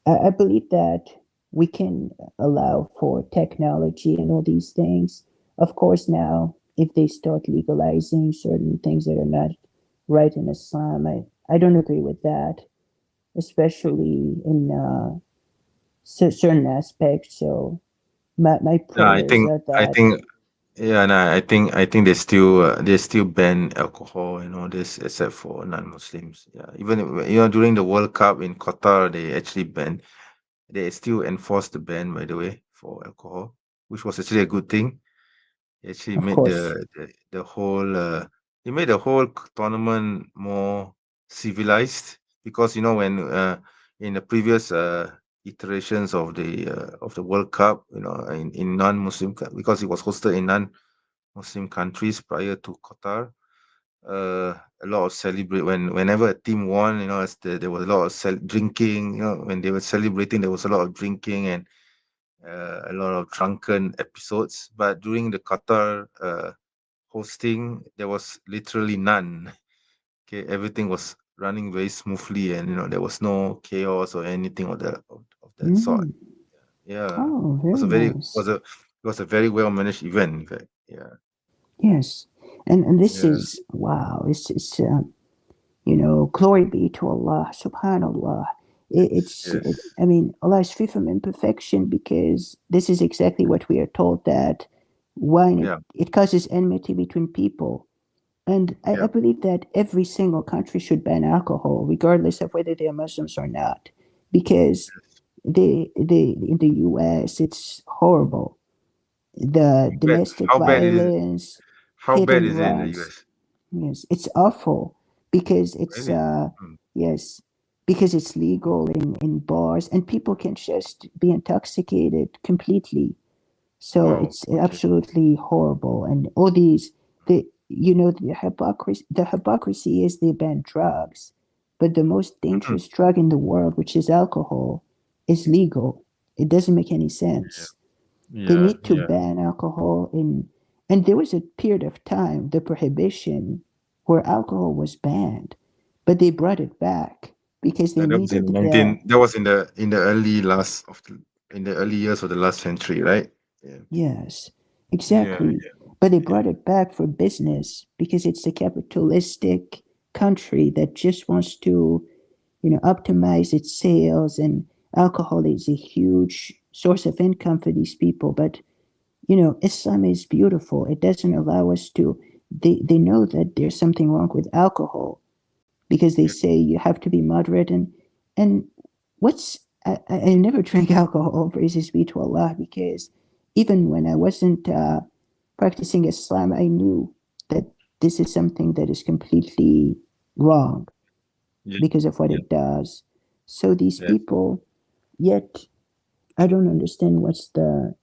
I believe that we can allow for technology and all these things. Of course, now if they start legalizing certain things that are not right in Islam, I don't agree with that, mm. especially in certain aspects. So my No, I prayers think are I that think yeah, no, I think they still ban alcohol and all this except for non-Muslims. Yeah, even during the World Cup in Qatar, they still enforced the ban, by the way, for alcohol, which was actually a good thing. He actually Of made course. the whole he made the whole tournament more civilized because when in the previous iterations of the World Cup, in non-Muslim because it was hosted in non-Muslim countries prior to Qatar. A lot of celebrate whenever a team won, there was a lot of drinking. When they were celebrating, there was a lot of drinking and a lot of drunken episodes. But during the Qatar hosting, there was literally none. Okay, everything was running very smoothly, and there was no chaos or anything of that sort. Mm. Yeah, Oh, it was very a very nice. it was a very well managed event. In fact, yeah, Yes. And this yeah, is wow. It's glory be to Allah, subhanallah. yes, I mean, Allah is free from imperfection because this is exactly what we are told that wine, yeah, it causes enmity between people. And I yeah, believe that every single country should ban alcohol, regardless of whether they are Muslims or not, because in the US, it's horrible. The But domestic how bad is it? violence, How hit bad and is it in the runs. US? Yes, it's awful because Really? Mm. yes, because it's legal in bars and people can just be intoxicated completely. So Wow. it's Okay. absolutely horrible. And all these, the hypocrisy is they ban drugs, but the most Mhm. dangerous drug in the world, which is alcohol, is legal. It doesn't make any Yeah. sense. They Yeah. need to Yeah. ban alcohol and there was a period of time, the prohibition, where alcohol was banned, but they brought it back because they And that was in needed the 19. That was in the early last of the in the early years of the last century, right? Yeah. yes, Yeah. exactly. But they Yeah. brought it back for business because it's a capitalistic country that just wants to, optimize its sales, and alcohol is a huge source of income for these people. But Islam is beautiful. It doesn't allow us to. They know that there's something wrong with alcohol because they Yeah. say you have to be moderate. And what's I never drank alcohol, praises be to Allah, because even when I wasn't practicing Islam, I knew that this is something that is completely wrong Yeah. because of what Yeah. it does. So these Yes. people, yet I don't understand what's the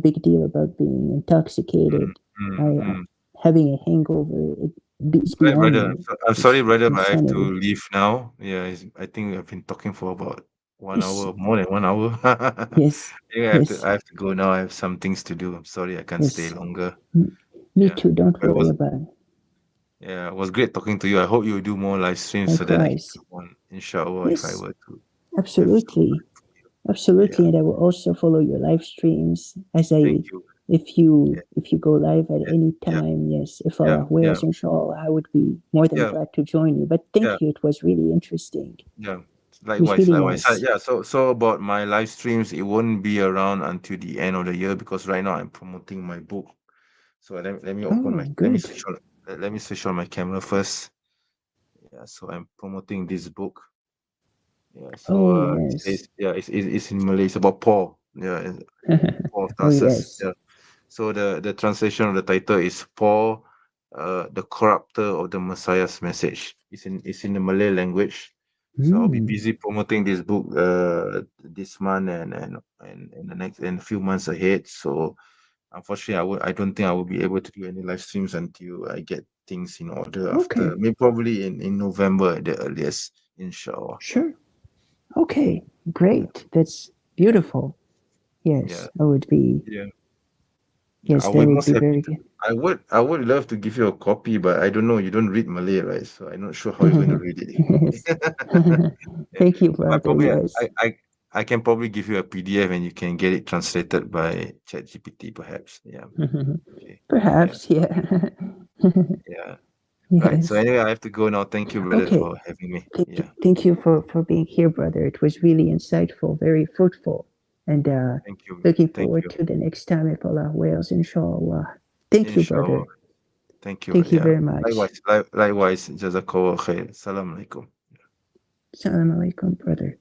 big deal about being Mm, intoxicated. mm, I mm. having a hangover. It's Right, beyond brother. me. I'm sorry, It's brother, but I have to insanity. leave now. Yeah, I think I've been talking for about one Yes, hour, more than 1 hour. yes, Yeah, yes, I have to go now. I have some things to do. I'm sorry, I can't stay yes. longer. Me Yeah. too. Don't But worry about it. it was great talking to you. I hope you do more live streams so that I can Likewise. come on, inshallah, if I Yes, were to have some absolutely, time for you. Yeah. absolutely. And I will also follow your live streams as Thank I, you. Yeah. if you go live at Yeah. any Yeah. time. Yes, if Yeah. Allah Yeah. wills, inshallah, I would be more than Yeah. glad to join you. But Yeah. thank you. It was really interesting. Yeah. It was Likewise, really likewise. nice. Yeah, so about my live streams, it won't be around until the end of the year because right now I'm promoting my book. So let me open Oh, my good. let me switch on my camera first. Yeah, so I'm promoting this book. Yeah, so Oh, it yes. says yeah, it's in Malay. It's about Paul. Yeah, Paul of Oh, Tarsus. yes. Yeah. So the translation of the title is Paul, the corrupter of the Messiah's message. It's in the Malay language. So I'll be Mm, busy promoting this book this month and the next and a few months ahead. So unfortunately, I don't think I will be able to do any live streams until I get things in order after okay. maybe probably in November at the earliest, inshallah. Sure. Okay. Yeah, Great. That's yeah, beautiful. yeah, Yes, I would be. yeah. Yeah, Yes, that would be very good. I would love to give you a copy, but I don't know. You don't read Malay, right? So I'm not sure how you're going to read it. Yes. Yeah. Thank you, But brother. probably Yes. I can probably give you a PDF and you can get it translated by ChatGPT, perhaps. Yeah. Okay. Yeah. Perhaps, So yeah. yeah. Right. So Yes. anyway, I have to go now. Thank you, brother, Okay. for having me. Thank you. Yeah. Thank you for being here, brother. It was really insightful, very fruitful. And Thank you, brother. looking Thank forward you. to the next time if Allah wills, inshallah. Thank you, Inshallah. brother. Thank you. Thank you Yeah. very much. Likewise. Jazakallah khair. Assalamu alaikum. Assalamu alaikum, brother.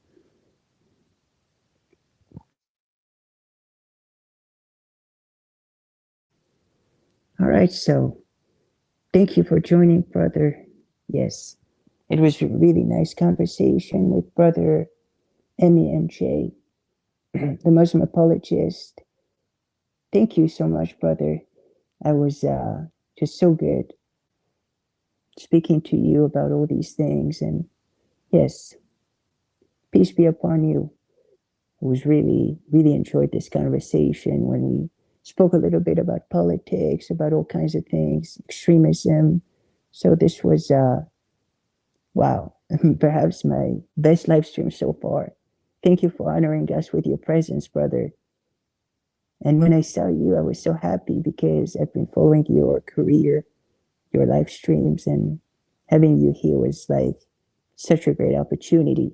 All right, so thank you for joining, brother. Yes, it was a really nice conversation with brother MEMJ, the Muslim apologist. Thank you so much, brother. I was just so good speaking to you about all these things. And yes, peace be upon you. I was really enjoyed this conversation when we spoke a little bit about politics, about all kinds of things, extremism. So this was, wow, perhaps my best live stream so far. Thank you for honoring us with your presence, brother. And when I saw you, I was so happy because I've been following your career, your live streams, and having you here was like such a great opportunity.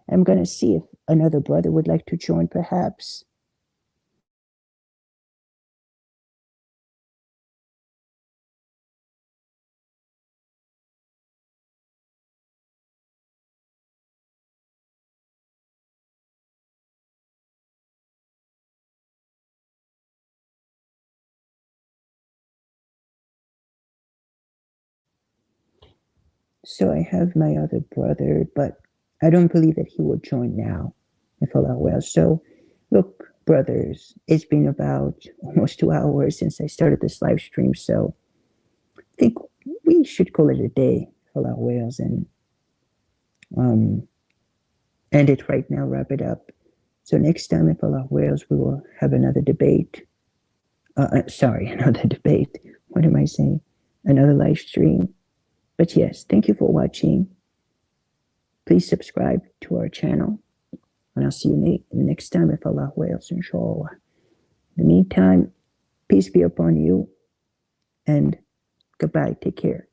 I'm going to see if another brother would like to join, perhaps. So I have my other brother, but I don't believe that he will join now, if Allah will. So, look, brothers, it's been about almost 2 hours since I started this live stream. So I think we should call it a day, if Allah wills, and um, end it right now, wrap it up. So next time, if Allah wills, we will have another debate. Sorry, another debate. What am I saying? Another live stream. But yes, thank you for watching. Please subscribe to our channel. And I'll see you next time if Allah wills, inshallah. In the meantime, peace be upon you and goodbye. Take care.